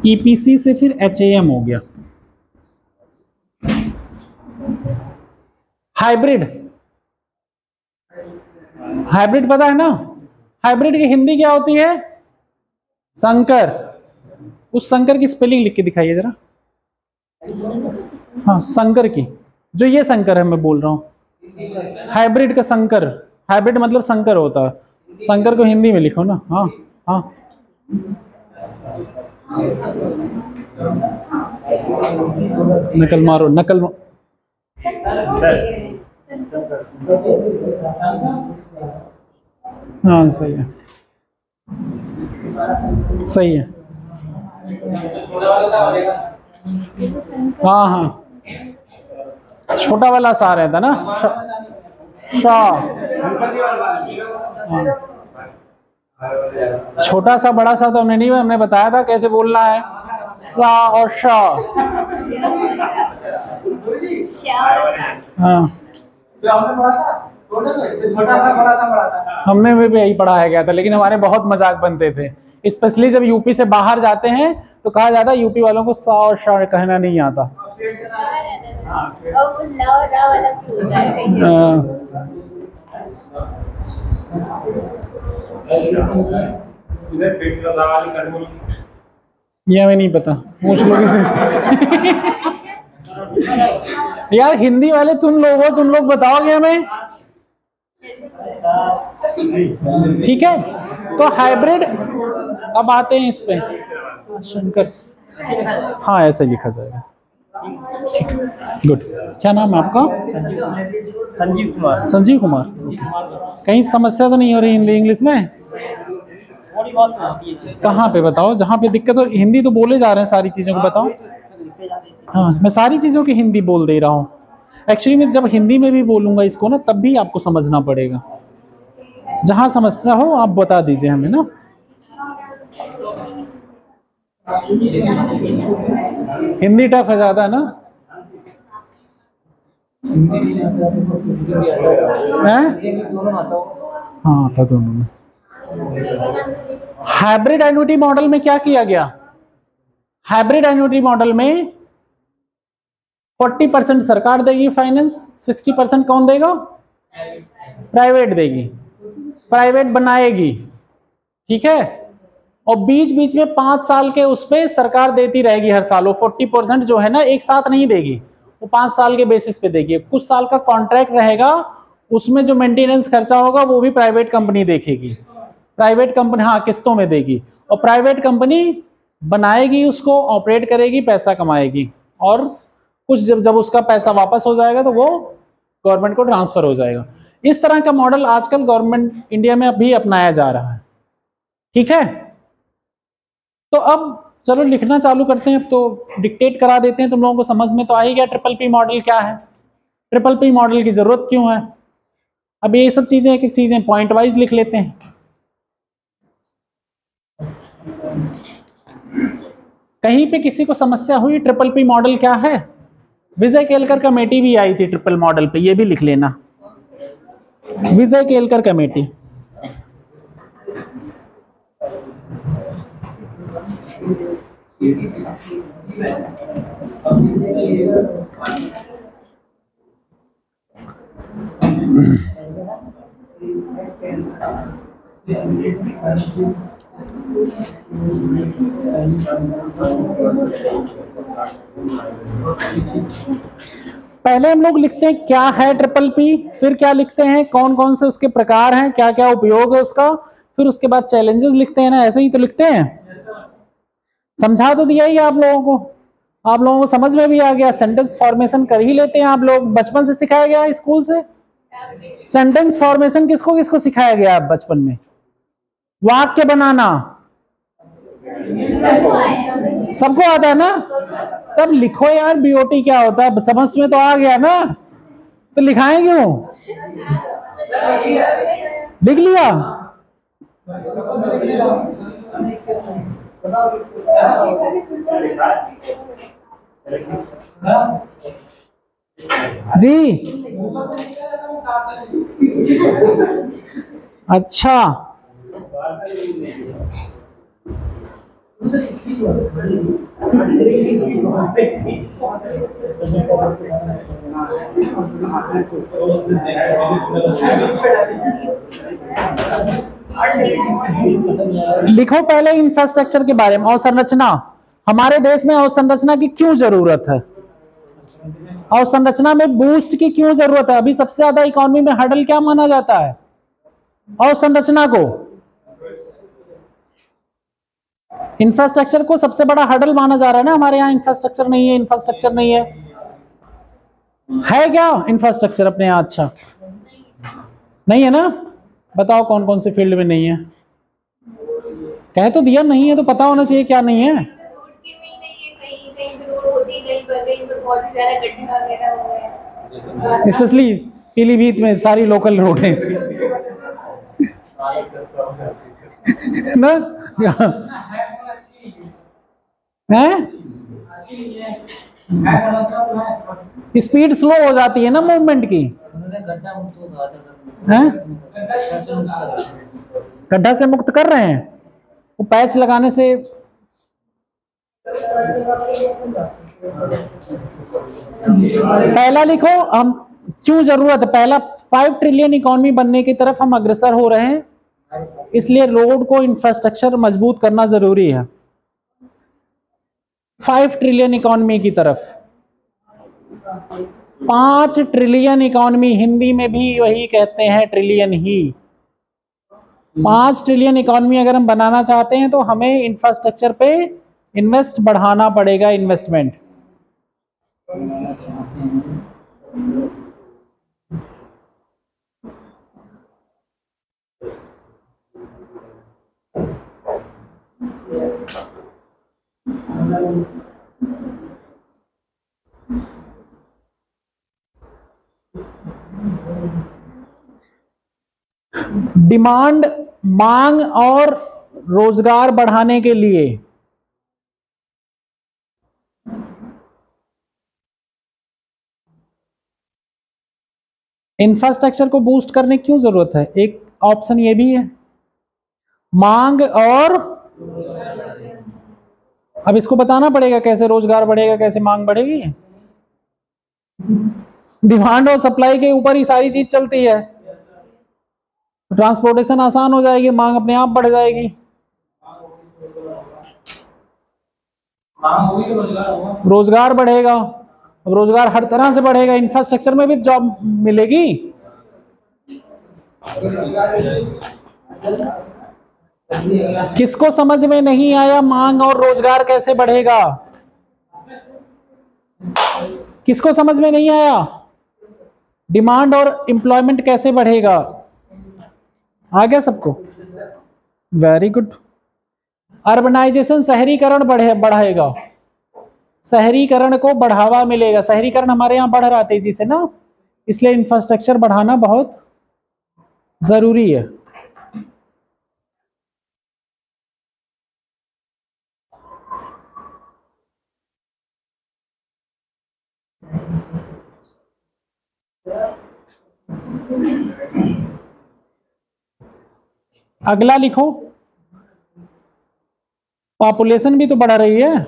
ईपीसी से फिर HAM हो गया। हाइब्रिड, हाइब्रिड पता है ना? हाइब्रिड की हिंदी क्या होती है? संकर। उस संकर की स्पेलिंग लिख के दिखाइए जरा। हाँ, संकर की, जो ये संकर है मैं बोल रहा हूं, हाइब्रिड का संकर। हाइब्रिड मतलब संकर होता है, संकर को हिंदी में लिखो ना। हाँ हाँ, नकल मारो, नकल मारो। हाँ सही है, सही है। हाँ हाँ, छोटा वाला सा रहता ना, छोटा सा बड़ा सा तो हमने नहीं, हमने बताया था कैसे बोलना है, सा और शा। हाँ, हमने भी यही पढ़ाया गया था, लेकिन हमारे बहुत मजाक बनते थे, स्पेशली जब यूपी से बाहर जाते हैं तो कहा जाता है यूपी वालों को सा और शा कहना नहीं आता। ये हमें नहीं पता, पूछ लो किसी से। यार हिंदी वाले तुम लोग हो, तुम लोग बताओगे हमें, ठीक है? तो हाइब्रिड, अब आते हैं इस पे, शंकर। हाँ ऐसे लिखा जाएगा, ठीक, गुड। क्या नाम है आपका? संजीव कुमार। संजीव कुमार। कहीं समस्या तो नहीं हो रही हिंदी इंग्लिश में? थोड़ी बहुत होती है। कहाँ पे बताओ जहाँ पे दिक्कत हो? हिंदी तो बोले जा रहे हैं, सारी चीज़ों को बताओ। हाँ, मैं सारी चीज़ों की हिंदी बोल दे रहा हूँ। एक्चुअली मैं जब हिंदी में भी बोलूँगा इसको ना, तब भी आपको समझना पड़ेगा। जहाँ समस्या हो आप बता दीजिए हमें ना। हिंदी टफ है ज़्यादा ना? हाँ था दोनों में। हाइब्रिड एन्युटी मॉडल में क्या किया गया? हाइब्रिड एन्युटी मॉडल में 40% सरकार देगी फाइनेंस, 60% कौन देगा? प्राइवेट देगी, प्राइवेट बनाएगी, ठीक है? और बीच बीच में 5 साल के उस पे सरकार देती रहेगी हर साल। वो 40% जो है ना एक साथ नहीं देगी, वो 5 साल के बेसिस पे देगी। कुछ साल का कॉन्ट्रैक्ट रहेगा, उसमें जो मेंटेनेंस खर्चा होगा वो भी प्राइवेट कंपनी देखेगी। प्राइवेट कंपनी हाँ किस्तों में देगी, और प्राइवेट कंपनी बनाएगी, उसको ऑपरेट करेगी, पैसा कमाएगी, और कुछ जब उसका पैसा वापस हो जाएगा तो वो गवर्नमेंट को ट्रांसफर हो जाएगा। इस तरह का मॉडल आजकल गवर्नमेंट इंडिया में अभी अपनाया जा रहा है, ठीक है? तो अब चलो लिखना चालू करते हैं। तो डिक्टेट करा देते हैं, तुम लोगों को समझ में तो आ ही गया ट्रिपल पी मॉडल क्या है, ट्रिपल पी मॉडल की जरूरत क्यों है। अब ये सब चीजें एक एक चीजें पॉइंट वाइज लिख लेते हैं। कहीं पे किसी को समस्या हुई ट्रिपल पी मॉडल क्या है विजय केलकर कमेटी भी आई थी ट्रिपल मॉडल पे, ये भी लिख लेना, विजय केलकर कमेटी। पहले हम लोग लिखते हैं क्या है ट्रिपल पी, फिर क्या लिखते हैं कौन कौन से उसके प्रकार हैं, क्या क्या उपयोग है उसका, फिर उसके बाद चैलेंजेस लिखते हैं ना, ऐसे ही तो लिखते हैं। समझा तो दिया ही आप लोगों को, आप लोगों को समझ में भी आ गया। सेंटेंस फॉर्मेशन कर ही लेते हैं आप लोग, बचपन से सिखाया गया स्कूल से। सेंटेंस फॉर्मेशन किसको किसको सिखाया गया बचपन में? वाक्य बनाना सबको आता है ना? तब लिखो यार, बीओटी क्या होता है समझ में तो आ गया ना, तो लिखाएं क्यों? लिख लिया? जी अच्छा, लिखो पहले इंफ्रास्ट्रक्चर के बारे में। अवसंरचना, हमारे देश में अवसंरचना की क्यों जरूरत है? अवसंरचना में बूस्ट की क्यों जरूरत है? अभी सबसे ज्यादा इकोनॉमी में हर्डल क्या माना जाता है? अवसंरचना को, इंफ्रास्ट्रक्चर को सबसे बड़ा हर्डल माना जा रहा है ना। हमारे यहाँ इंफ्रास्ट्रक्चर नहीं है, इंफ्रास्ट्रक्चर नहीं है क्या इंफ्रास्ट्रक्चर अपने यहाँ? अच्छा नहीं है ना? बताओ कौन कौन से फील्ड में नहीं है? कह तो दिया नहीं है, तो पता होना चाहिए क्या नहीं है। स्पेशली पीलीभीत में सारी लोकल रोड है ना, है स्पीड स्लो हो जाती है ना मूवमेंट की, है गड्ढा से मुक्त कर रहे हैं वो पैच लगाने से। पहला लिखो, हम क्यों जरूरत है। पहला, 5 ट्रिलियन इकोनॉमी बनने की तरफ हम अग्रसर हो रहे हैं, इसलिए रोड को इंफ्रास्ट्रक्चर मजबूत करना जरूरी है। 5 ट्रिलियन इकोनॉमी की तरफ, 5 ट्रिलियन इकोनॉमी, हिंदी में भी वही कहते हैं ट्रिलियन ही। 5 ट्रिलियन इकोनॉमी अगर हम बनाना चाहते हैं तो हमें इंफ्रास्ट्रक्चर पे इन्वेस्ट बढ़ाना पड़ेगा, इन्वेस्टमेंट। डिमांड, मांग और रोजगार बढ़ाने के लिए इंफ्रास्ट्रक्चर को बूस्ट करने की क्यों जरूरत है? एक ऑप्शन ये भी है, मांग और, अब इसको बताना पड़ेगा कैसे रोजगार बढ़ेगा, कैसे मांग बढ़ेगी। डिमांड और सप्लाई के ऊपर ही सारी चीज चलती है। ट्रांसपोर्टेशन आसान हो जाएगी, मांग अपने आप बढ़ जाएगी। रोजगार बढ़ेगा, अब रोजगार हर तरह से बढ़ेगा, इंफ्रास्ट्रक्चर में भी जॉब मिलेगी। किसको समझ में नहीं आया मांग और रोजगार कैसे बढ़ेगा? किसको समझ में नहीं आया? डिमांड और एम्प्लॉयमेंट कैसे बढ़ेगा? आ गया सबको? Very good. अर्बनाइजेशन, शहरीकरण बढ़ेगा, शहरीकरण को बढ़ावा मिलेगा। शहरीकरण हमारे यहाँ बढ़ रहा तेजी से ना, इसलिए इंफ्रास्ट्रक्चर बढ़ाना बहुत जरूरी है। अगला लिखो, पॉपुलेशन भी तो बढ़ रही है,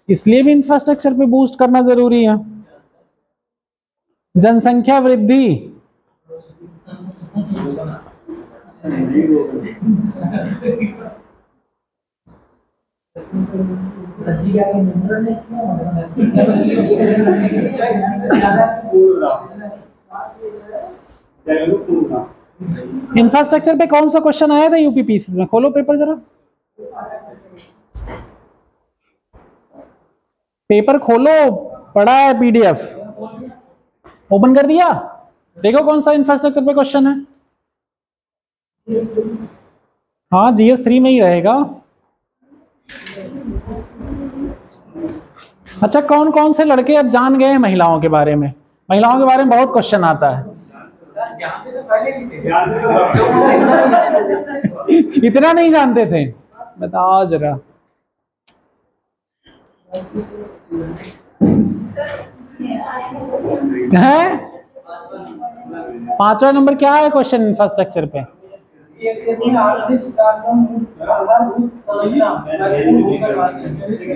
इसलिए भी इंफ्रास्ट्रक्चर पे बूस्ट करना जरूरी है। जनसंख्या वृद्धि, इंफ्रास्ट्रक्चर पे कौन सा क्वेश्चन आया था यूपीपीसी में? खोलो पेपर जरा, पेपर खोलो, पढ़ा है पीडीएफ, ओपन कर दिया, देखो कौन सा इंफ्रास्ट्रक्चर पे क्वेश्चन है। हाँ, जीएस 3 में ही रहेगा। अच्छा, कौन कौन से लड़के अब जान गए हैं महिलाओं के बारे में? महिलाओं के बारे में बहुत क्वेश्चन आता है। इतना नहीं जानते थे? बताओ जरा। है 5वां नंबर क्या है क्वेश्चन इंफ्रास्ट्रक्चर पे?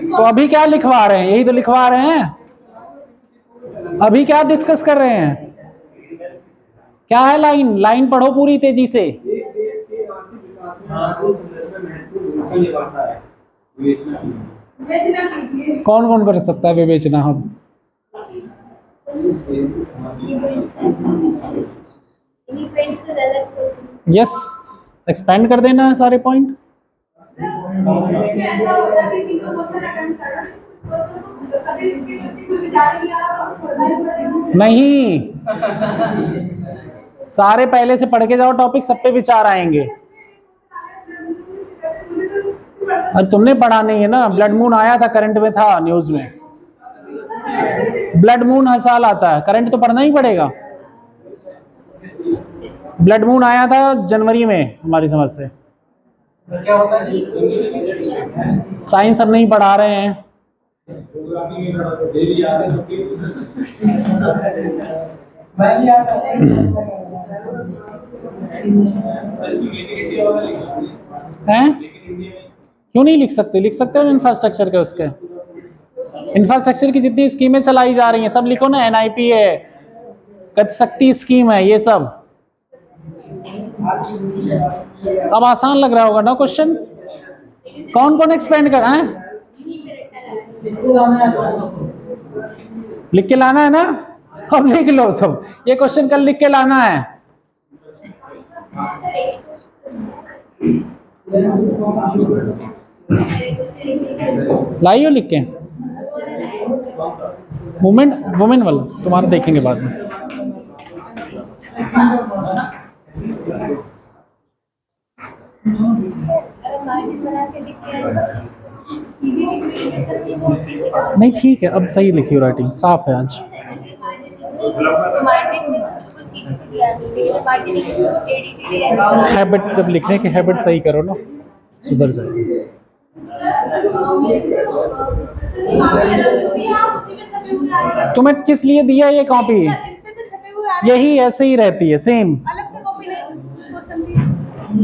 तो अभी क्या लिखवा रहे हैं? यही तो लिखवा रहे हैं। अभी क्या डिस्कस कर रहे हैं? क्या है लाइन? लाइन पढ़ो पूरी तेजी से। कौन कौन कर सकता है विवेचना? हम यस, एक्सपेंड कर देना है सारे पॉइंट। नहीं, सारे पहले से पढ़ के जाओ टॉपिक, सब पे विचार आएंगे। और तुमने पढ़ा नहीं है ना? ब्लड मून आया था, करंट में था, न्यूज में। ब्लड मून हर साल आता है, करंट तो पढ़ना ही पड़ेगा। ब्लड मून आया था जनवरी में हमारी समझ से। साइंस अब नहीं पढ़ा रहे हैं। हैं? क्यों नहीं लिख सकते? लिख सकते हो इंफ्रास्ट्रक्चर के। उसके इंफ्रास्ट्रक्चर की जितनी स्कीमें चलाई जा रही हैं सब लिखो ना। एनआईपी है, गतिशक्ति स्कीम है, ये सब। अब आसान लग रहा होगा ना क्वेश्चन? कौन कौन एक्सपेंड कर रहा है? लिख के लाना है ना? अब लिख लो तुम, ये क्वेश्चन कल लिख के लाना है। लाइयो लिख के। वुमेन वाला तुम्हारा देखेंगे बाद में। नहीं ठीक है, अब सही लिखी हो, राइटिंग साफ है आज। हैबिट, जब लिखने की हैबिट सही करो ना, सुधर जाएगी। तुम्हें किस लिए दिया ये कॉपी? यही ऐसे ही रहती है सेम।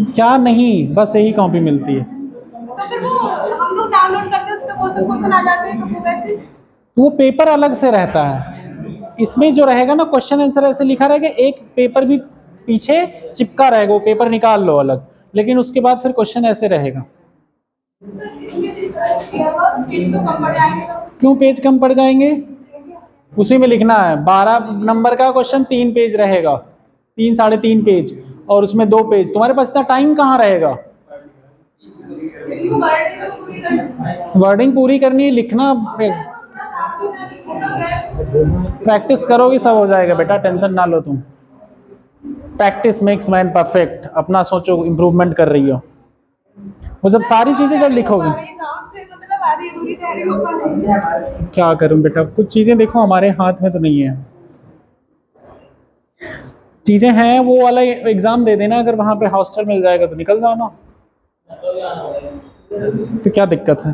क्या नहीं, बस यही कॉपी मिलती है। तो फिर वो हम लोग डाउनलोड करते हैं, उसपे क्वेश्चन आ जाते हैं, तो वो वैसे वो पेपर अलग से रहता है। इसमें जो रहेगा ना, क्वेश्चन आंसर ऐसे लिखा रहेगा, एक पेपर भी पीछे चिपका रहेगा, वो पेपर निकाल लो अलग, लेकिन उसके बाद फिर क्वेश्चन ऐसे रहेगा। क्यों पेज कम पड़ जाएंगे? उसी में लिखना है। 12 नंबर का क्वेश्चन 3 पेज रहेगा, 3 साढ़े 3 पेज, और उसमें 2 पेज। तुम्हारे पास इतना टाइम कहाँ रहेगा? वर्डिंग पूरी करनी है, लिखना। प्रैक्टिस करोगे सब हो जाएगा बेटा, टेंशन ना लो तुम। Practice makes man perfect. अपना सोचो, इम्प्रूवमेंट कर रही हो। वो जब सारी चीजें जब लिखोगे, क्या करूं बेटा, कुछ चीजें देखो हमारे हाथ में तो नहीं है। चीजें हैं, वो वाला एग्जाम दे देना, अगर वहां पे हॉस्टल मिल जाएगा तो निकल जाओ ना, तो क्या दिक्कत है?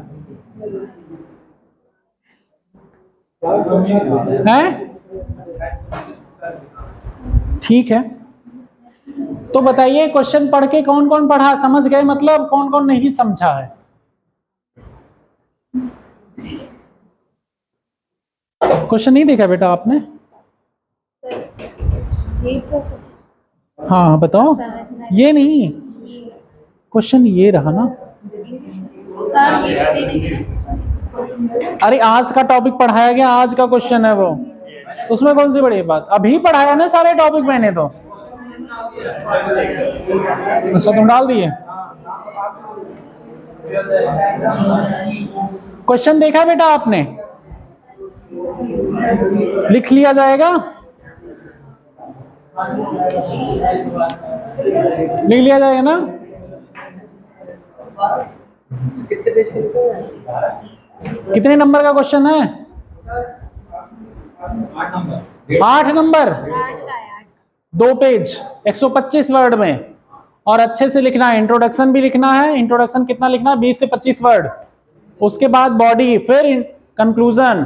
हैं? ठीक है। तो बताइए क्वेश्चन पढ़ के कौन कौन पढ़ा, समझ गए, मतलब कौन कौन नहीं समझा है? क्वेश्चन नहीं देखा बेटा आपने? हाँ बताओ। ये नहीं, क्वेश्चन ये रहा ना। अरे आज का टॉपिक पढ़ाया गया, आज का क्वेश्चन है वो, उसमें कौन सी बड़ी बात, अभी पढ़ाया ना सारे टॉपिक मैंने तो। अच्छा तुम डाल दिए? क्वेश्चन देखा बेटा आपने? लिख लिया जाएगा, लिख लिया जाएगा ना? कितने नंबर का क्वेश्चन है? 8 नंबर, 2 पेज, 125 वर्ड में, और अच्छे से लिखना है। इंट्रोडक्शन भी लिखना है। इंट्रोडक्शन कितना लिखना है? 20 से 25 वर्ड। उसके बाद बॉडी, फिर कंक्लूजन।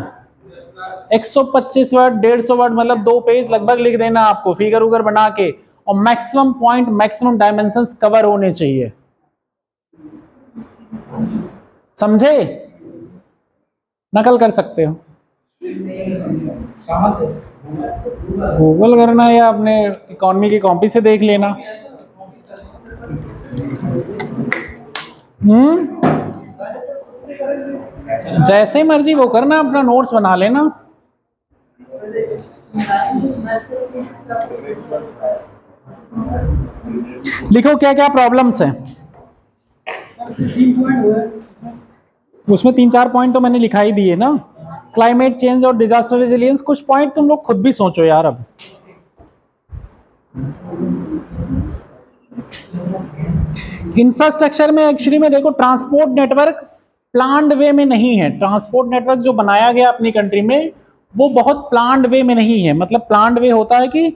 125 वर्ड, 150 वर्ड, मतलब 2 पेज लगभग लिख देना आपको, फिगर उगर बना के, और maximum point, maximum dimensions cover होने चाहिए। समझे? नकल कर सकते हो, गूगल करना या अपने इकोनॉमी की कॉपी से देख लेना। जैसे मर्जी वो करना, अपना नोट्स बना लेना। लिखो क्या क्या प्रॉब्लम्स हैं। उसमें 3-4 पॉइंट तो मैंने लिखा ही दिए ना। क्लाइमेट चेंज और डिजास्टर रेजिलियंस, कुछ पॉइंट तुम लोग खुद भी सोचो यार। अब इंफ्रास्ट्रक्चर में एक्चुअली में देखो, ट्रांसपोर्ट नेटवर्क प्लान्ड वे में नहीं है। ट्रांसपोर्ट नेटवर्क जो बनाया गया अपनी कंट्री में, वो बहुत प्लान्ड वे में नहीं है। मतलब प्लान्ड वे होता है कि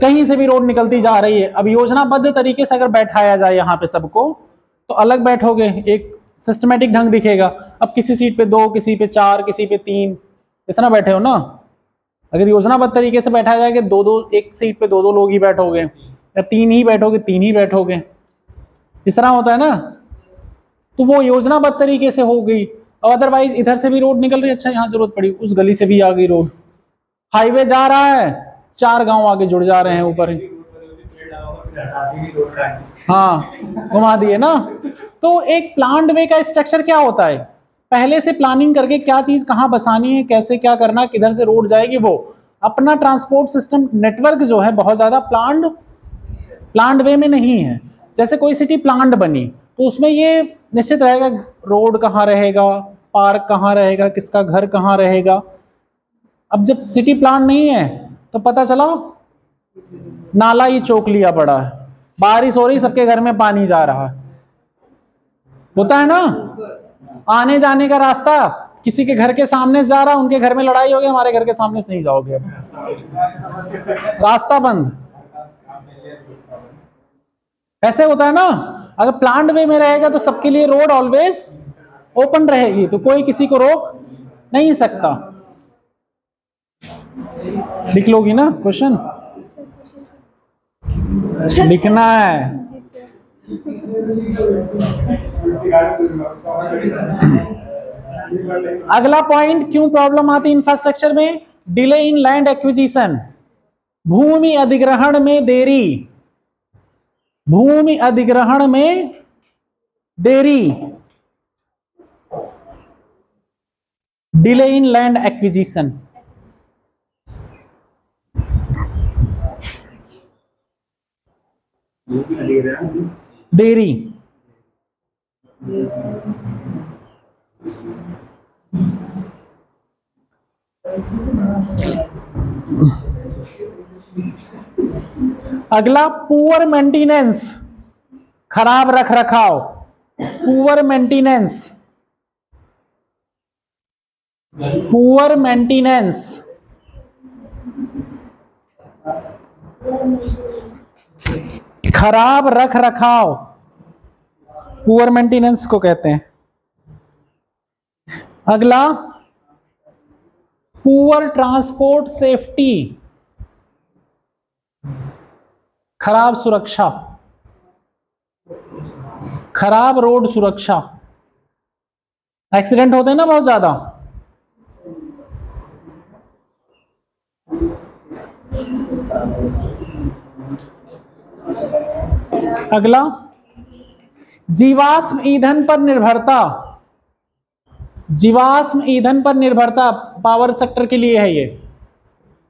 कहीं से भी रोड निकलती जा रही है। अब योजनाबद्ध तरीके से अगर बैठाया जाए यहाँ पे सबको, तो अलग बैठोगे, एक सिस्टमेटिक ढंग दिखेगा। अब किसी सीट पे 2, किसी पे 4, किसी पे 3, इतना बैठे हो ना। अगर योजनाबद्ध तरीके से बैठा जाएगा, 2-2, एक सीट पे 2-2 लोग ही बैठोगे, या 3 ही बैठोगे, 3 ही बैठोगे, इस तरह होता है ना। तो वो योजनाबद्ध तरीके से हो गई। और अदरवाइज इधर से भी रोड निकल रही है, अच्छा यहाँ जरूरत पड़ी, उस गली से भी आ गई रोड। हाईवे जा रहा है, 4 गांव आगे जुड़ जा रहे हैं ऊपर ही। हाँ घुमा दिए ना। तो एक प्लान्ड वे का स्ट्रक्चर क्या होता है? पहले से प्लानिंग करके क्या चीज कहाँ बसानी है, कैसे क्या करना, किधर से रोड जाएगी। वो अपना ट्रांसपोर्ट सिस्टम नेटवर्क जो है बहुत ज्यादा प्लान्ड वे में नहीं है। जैसे कोई सिटी प्लान्ड बनी तो उसमें ये निश्चित रहेगा रोड कहाँ रहेगा, पार्क कहाँ रहेगा, किसका घर कहाँ रहेगा। अब जब सिटी प्लान नहीं है तो पता चला नाला ही चौक लिया पड़ा है, बारिश हो रही, सबके घर में पानी जा रहा है। होता है ना, आने जाने का रास्ता किसी के घर के सामने से जा रहा, उनके घर में लड़ाई हो गई, हमारे घर के सामने से नहीं जाओगे, रास्ता बंद। ऐसे होता है ना। अगर प्लान्ड वे में रहेगा तो सबके लिए रोड ऑलवेज ओपन रहेगी, तो कोई किसी को रोक नहीं सकता। लिख लोगी ना क्वेश्चन? लिखना है। अगला पॉइंट, क्यों प्रॉब्लम आती है इंफ्रास्ट्रक्चर में? डिले इन लैंड एक्विजिशन, भूमि अधिग्रहण में देरी। भूमि अधिग्रहण में देरी, डिले इन लैंड एक्विजिशन। देरी, अगला पुअर मेंटेनेंस, खराब रख रखाव। पुअर मेंटेनेंस, पुअर मेंटेनेंस, खराब रख रखाव, पुअर मेंटेनेंस को कहते हैं। अगला पुअर ट्रांसपोर्ट सेफ्टी, खराब सुरक्षा, खराब रोड सुरक्षा। एक्सीडेंट होते हैं ना बहुत ज्यादा। अगला, जीवाश्म ईंधन पर निर्भरता। जीवाश्म ईंधन पर निर्भरता पावर सेक्टर के लिए है ये।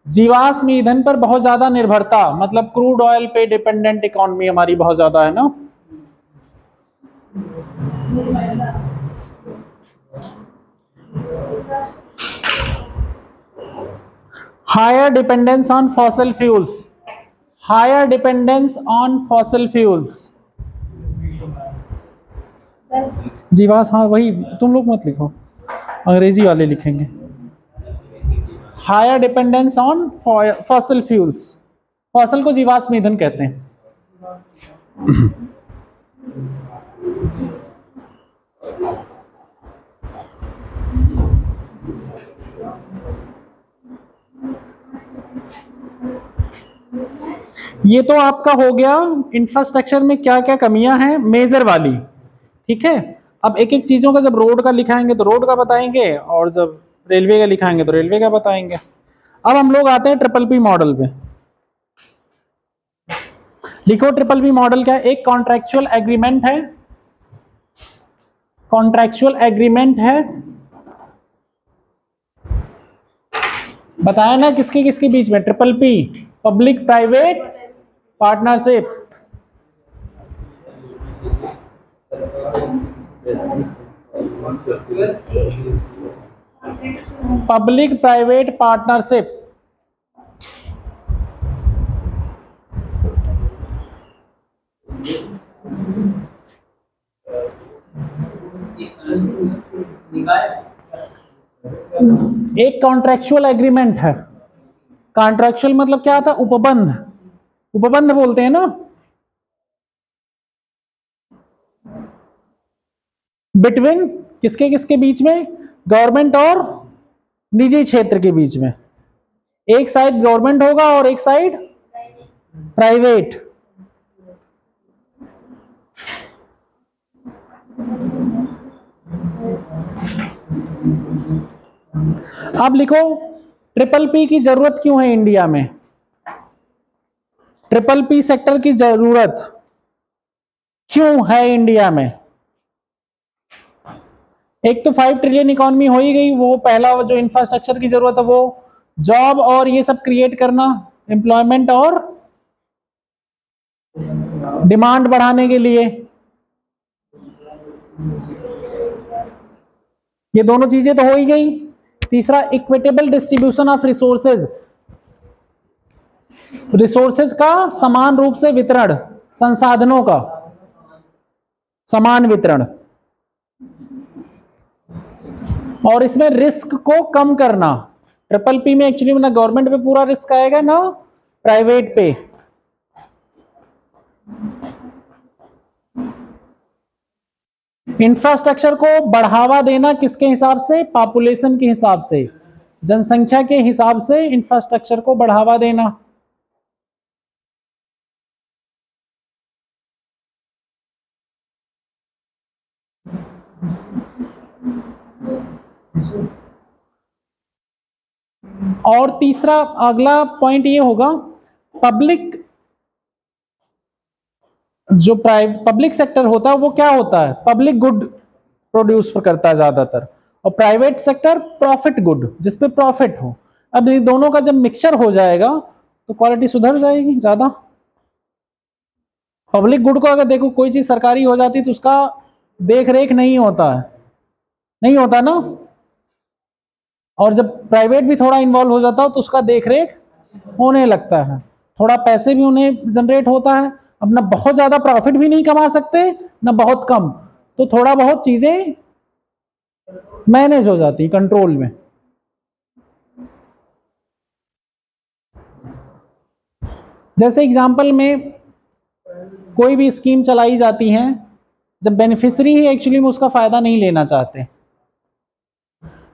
जीवाश्म ईंधन पर बहुत ज्यादा निर्भरता, मतलब क्रूड ऑयल पे डिपेंडेंट इकोनॉमी हमारी बहुत ज्यादा है ना। Higher dependence on fossil fuels, higher dependence on fossil fuels. जीवाश्म, हाँ वही, तुम लोग मत लिखो, अंग्रेजी वाले लिखेंगे। Higher dependence on fossil fuels, fossil को जीवाश्म ईंधन कहते हैं। ये तो आपका हो गया इंफ्रास्ट्रक्चर में क्या क्या कमियां हैं मेजर वाली, ठीक है। अब एक एक चीजों का जब रोड का लिखाएंगे तो रोड का बताएंगे, और जब रेलवे का लिखाएंगे तो रेलवे का बताएंगे। अब हम लोग आते हैं ट्रिपल पी मॉडल पे। लिखो ट्रिपल पी मॉडल क्या है। एक कॉन्ट्रेक्चुअल एग्रीमेंट है, कॉन्ट्रेक्चुअल एग्रीमेंट है, बताया ना किसके किसके बीच में, triple P, public private partnership. Public private partnership. एक कॉन्ट्रेक्चुअल एग्रीमेंट है। कॉन्ट्रेक्चुअल मतलब क्या था, उपबंध, उपबंध बोलते हैं ना। बिटवीन किसके किसके बीच में, गवर्नमेंट और निजी क्षेत्र के बीच में। एक साइड गवर्नमेंट होगा और एक साइड प्राइवेट। अब लिखो ट्रिपल पी की जरूरत क्यों है इंडिया में। ट्रिपल पी सेक्टर की जरूरत क्यों है इंडिया में। एक तो 5 ट्रिलियन इकोनॉमी हो ही गई, वो पहला जो इंफ्रास्ट्रक्चर की जरूरत है वो जॉब और ये सब क्रिएट करना, एम्प्लॉयमेंट और डिमांड बढ़ाने के लिए, ये दोनों चीजें तो हो ही गई। तीसरा equitable distribution of resources, resources का समान रूप से वितरण, संसाधनों का समान वितरण, और इसमें रिस्क को कम करना। ट्रिपल पी में एक्चुअली ना गवर्नमेंट पे पूरा रिस्क आएगा ना प्राइवेट पे। इंफ्रास्ट्रक्चर को बढ़ावा देना किसके हिसाब से, पॉपुलेशन के हिसाब से, जनसंख्या के हिसाब से इंफ्रास्ट्रक्चर को बढ़ावा देना। और तीसरा अगला पॉइंट ये होगा, पब्लिक जो पब्लिक सेक्टर होता है वो क्या होता है, पब्लिक गुड प्रोड्यूस करता है ज्यादातर, और प्राइवेट सेक्टर प्रॉफिट गुड, जिसपे प्रॉफिट हो। अब ये दोनों का जब मिक्सचर हो जाएगा तो क्वालिटी सुधर जाएगी ज्यादा। पब्लिक गुड को अगर देखो कोई चीज सरकारी हो जाती है तो उसका देख रेख नहीं होता है, नहीं होता ना, और जब प्राइवेट भी थोड़ा इन्वॉल्व हो जाता है तो उसका देख रेख होने लगता है, थोड़ा पैसे भी उन्हें जनरेट होता है। अब ना बहुत ज्यादा प्रॉफिट भी नहीं कमा सकते ना बहुत कम, तो थोड़ा बहुत चीजें मैनेज हो जाती कंट्रोल में। जैसे एग्जांपल में कोई भी स्कीम चलाई जाती है, जब बेनिफिशियरी ही एक्चुअली में उसका फायदा नहीं लेना चाहते,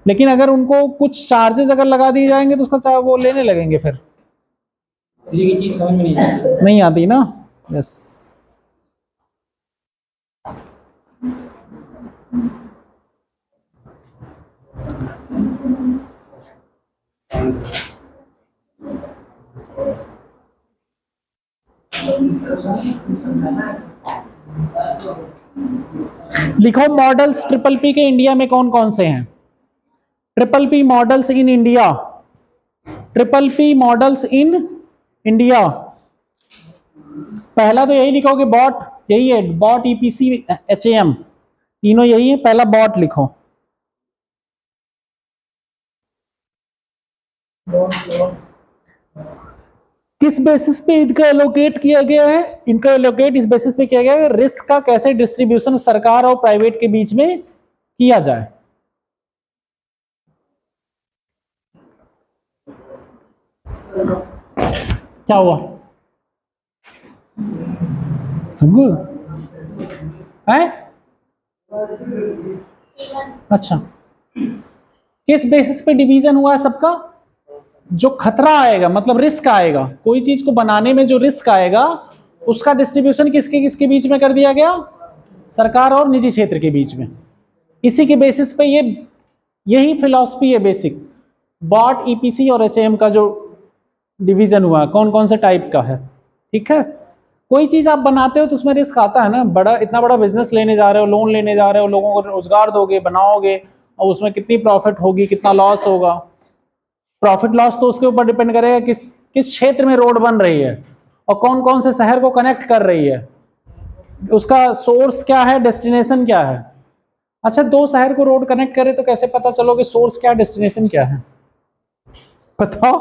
लेकिन अगर उनको कुछ चार्जेस अगर लगा दिए जाएंगे तो उसका वो लेने लगेंगे फिर। ये चीज समझ में नहीं आती। नहीं आती ना? यस। लिखो मॉडल्स ट्रिपल पी के इंडिया में कौन कौन से हैं? Triple P models in India, triple P models in India. पहला तो यही लिखोगे बॉट, यही है बॉट, ईपीसी, एचएएम, तीनों यही है। पहला बॉट लिखो। किस बेसिस पे इनका एलोकेट किया गया है? इनका एलोकेट इस बेसिस पे किया गया है रिस्क का कैसे डिस्ट्रीब्यूशन सरकार और प्राइवेट के बीच में किया जाए। क्या हुआ? है? अच्छा, किस बेसिस पे डिवीजन हुआ है सबका? जो खतरा आएगा, मतलब रिस्क आएगा, कोई चीज को बनाने में जो रिस्क आएगा उसका डिस्ट्रीब्यूशन किसके किसके बीच में कर दिया गया? सरकार और निजी क्षेत्र के बीच में। इसी के बेसिस पे यही फिलॉसफी है बेसिक। बॉट, ईपीसी और एचएएम का जो डिवीजन हुआ कौन कौन से टाइप का है, ठीक है। कोई चीज आप बनाते हो तो उसमें रिस्क आता है ना। बड़ा, इतना बड़ा बिजनेस लेने जा रहे हो, लोन लेने जा रहे हो, लोगों को रोजगार दोगे, बनाओगे, और उसमें कितनी प्रॉफिट होगी, कितना लॉस होगा। प्रॉफिट लॉस तो उसके ऊपर डिपेंड करेगा किस किस क्षेत्र में रोड बन रही है और कौन कौन से शहर को कनेक्ट कर रही है, उसका सोर्स क्या है, डेस्टिनेशन क्या है। अच्छा, दो शहर को रोड कनेक्ट करे तो कैसे पता चलोगे सोर्स क्या, डेस्टिनेशन क्या है? बताओ।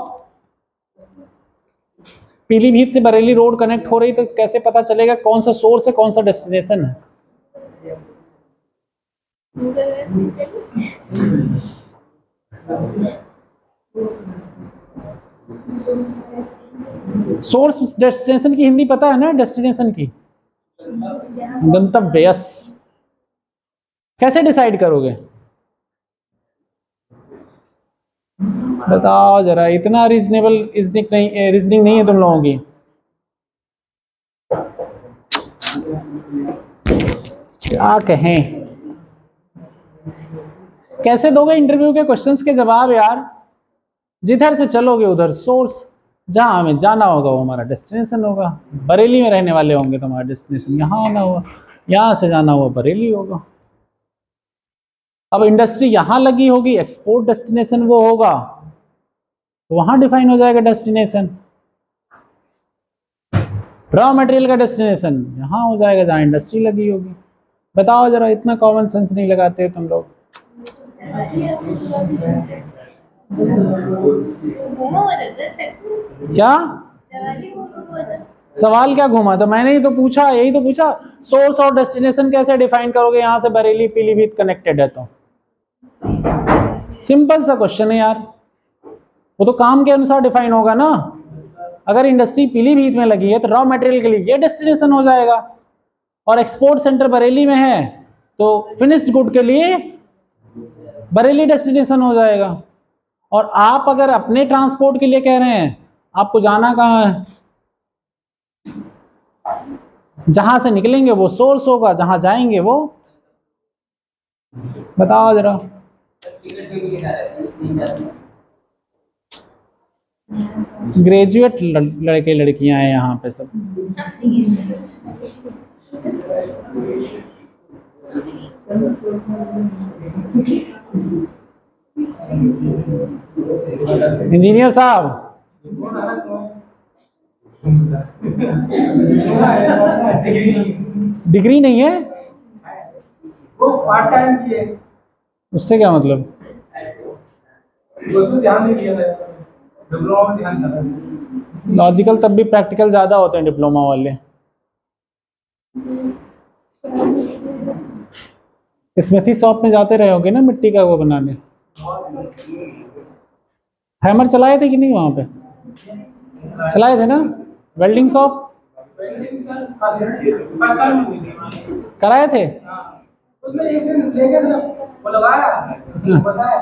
पीलीभीत से बरेली रोड कनेक्ट हो रही तो कैसे पता चलेगा कौन सा सोर्स है, कौन सा डेस्टिनेशन है? सोर्स डेस्टिनेशन की हिंदी पता है ना? डेस्टिनेशन की गंतव्य। यस। कैसे डिसाइड करोगे? बताओ जरा, इतना रीजनेबल रीजनिंग नहीं है तुम लोगों की। क्या कहें, कैसे दोगे इंटरव्यू के क्वेश्चंस के जवाब यार? जिधर से चलोगे उधर सोर्स, जहां हमें जाना होगा वो हमारा डेस्टिनेशन होगा। बरेली में रहने वाले होंगे तो हमारा डेस्टिनेशन यहाँ आना होगा, यहाँ से जाना हुआ बरेली होगा। अब इंडस्ट्री यहाँ लगी होगी, एक्सपोर्ट डेस्टिनेशन वो होगा, तो वहां डिफाइन हो जाएगा डेस्टिनेशन। रॉ मटेरियल का डेस्टिनेशन यहाँ हो जाएगा जहाँ इंडस्ट्री लगी होगी। बताओ जरा, इतना कॉमन सेंस नहीं लगाते तुम लोग। क्या सवाल क्या घूमा? तो मैंने ही तो पूछा, यही तो पूछा, सोर्स और डेस्टिनेशन कैसे डिफाइन करोगे? यहाँ से बरेली पीलीभीत कनेक्टेड है तो सिंपल सा क्वेश्चन है यार, वो तो काम के अनुसार डिफाइन होगा ना। अगर इंडस्ट्री पीलीभीत में लगी है तो रॉ मटेरियल के लिए ये डेस्टिनेशन हो जाएगा, और एक्सपोर्ट सेंटर बरेली में है तो फिनिश्ड गुड के लिए बरेली डेस्टिनेशन हो जाएगा। और आप अगर अपने ट्रांसपोर्ट के लिए कह रहे हैं, आपको जाना कहाँ है? जहां से निकलेंगे वो सोर्स होगा, जहां जाएंगे वो। बताओ जरा। ग्रेजुएट लड़के लड़कियां हैं यहाँ पे सब। इंजीनियर साहब, डिग्री नहीं है वो पार्ट टाइम की है। उससे क्या मतलब? उसमें ध्यान नहीं दिया था, डिप्लोमा में ध्यान था। लॉजिकल तब भी प्रैक्टिकल ज्यादा होते हैं डिप्लोमा वाले। स्मिथी शॉप में जाते रहे होगे ना मिट्टी का वो बनाने। हैमर चलाए थे कि नहीं वहां पे? चलाए थे ना। वेल्डिंग शॉप कराए थे? उसमें एक दिन लेके वो लगाया, बताया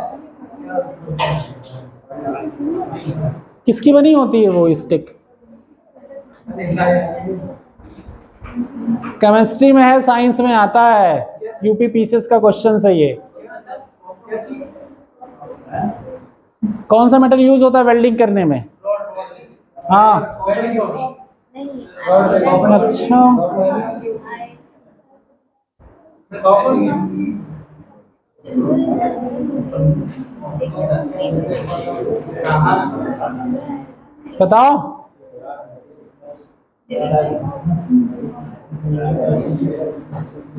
किसकी बनी होती है वो स्टिक? केमिस्ट्री में है, साइंस में आता है, यूपी पीसीएस का क्वेश्चन है ये। कौन सा मेटल यूज होता है वेल्डिंग करने में? हाँ, अच्छा, बताओ।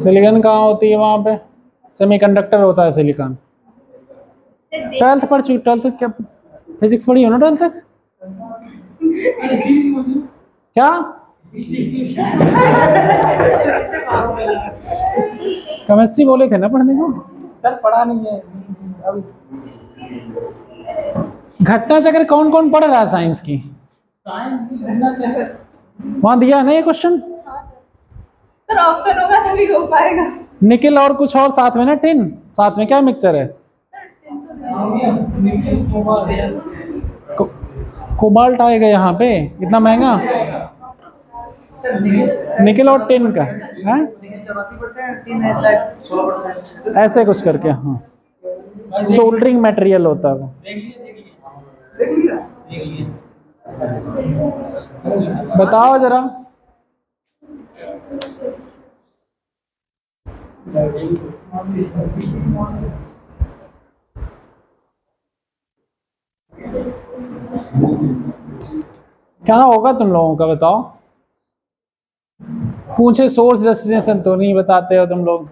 सिलिकॉन कहाँ होती है? वहां पे सेमीकंडक्टर होता है सिलिकॉन। 12th पढ़ चुकी, 12th क्या फिजिक्स पढ़ी हो ना 12th तक? क्या केमिस्ट्री बोले थे ना पढ़ने को? सर पढ़ा नहीं है अभी। घटना चक्र कौन कौन पढ़ रहा है साइंस की? वहां दिया है ना ये क्वेश्चन। सर ऑप्शन होगा तभी हो पाएगा। निकिल और कुछ और साथ में ना, टिन साथ में क्या मिक्सर है? कोबाल्ट आएगा यहाँ पे, इतना महंगा? निकिल और टिन का है, 84%, टिन है शायद 16%। ऐसे कुछ करके। हाँ, सोल्डरिंग मटेरियल होता है वो। बताओ जरा। क्या होगा तुम लोगों का, बताओ। पूछे सोर्स डेस्टिनेशन तो नहीं बताते हो तुम लोग।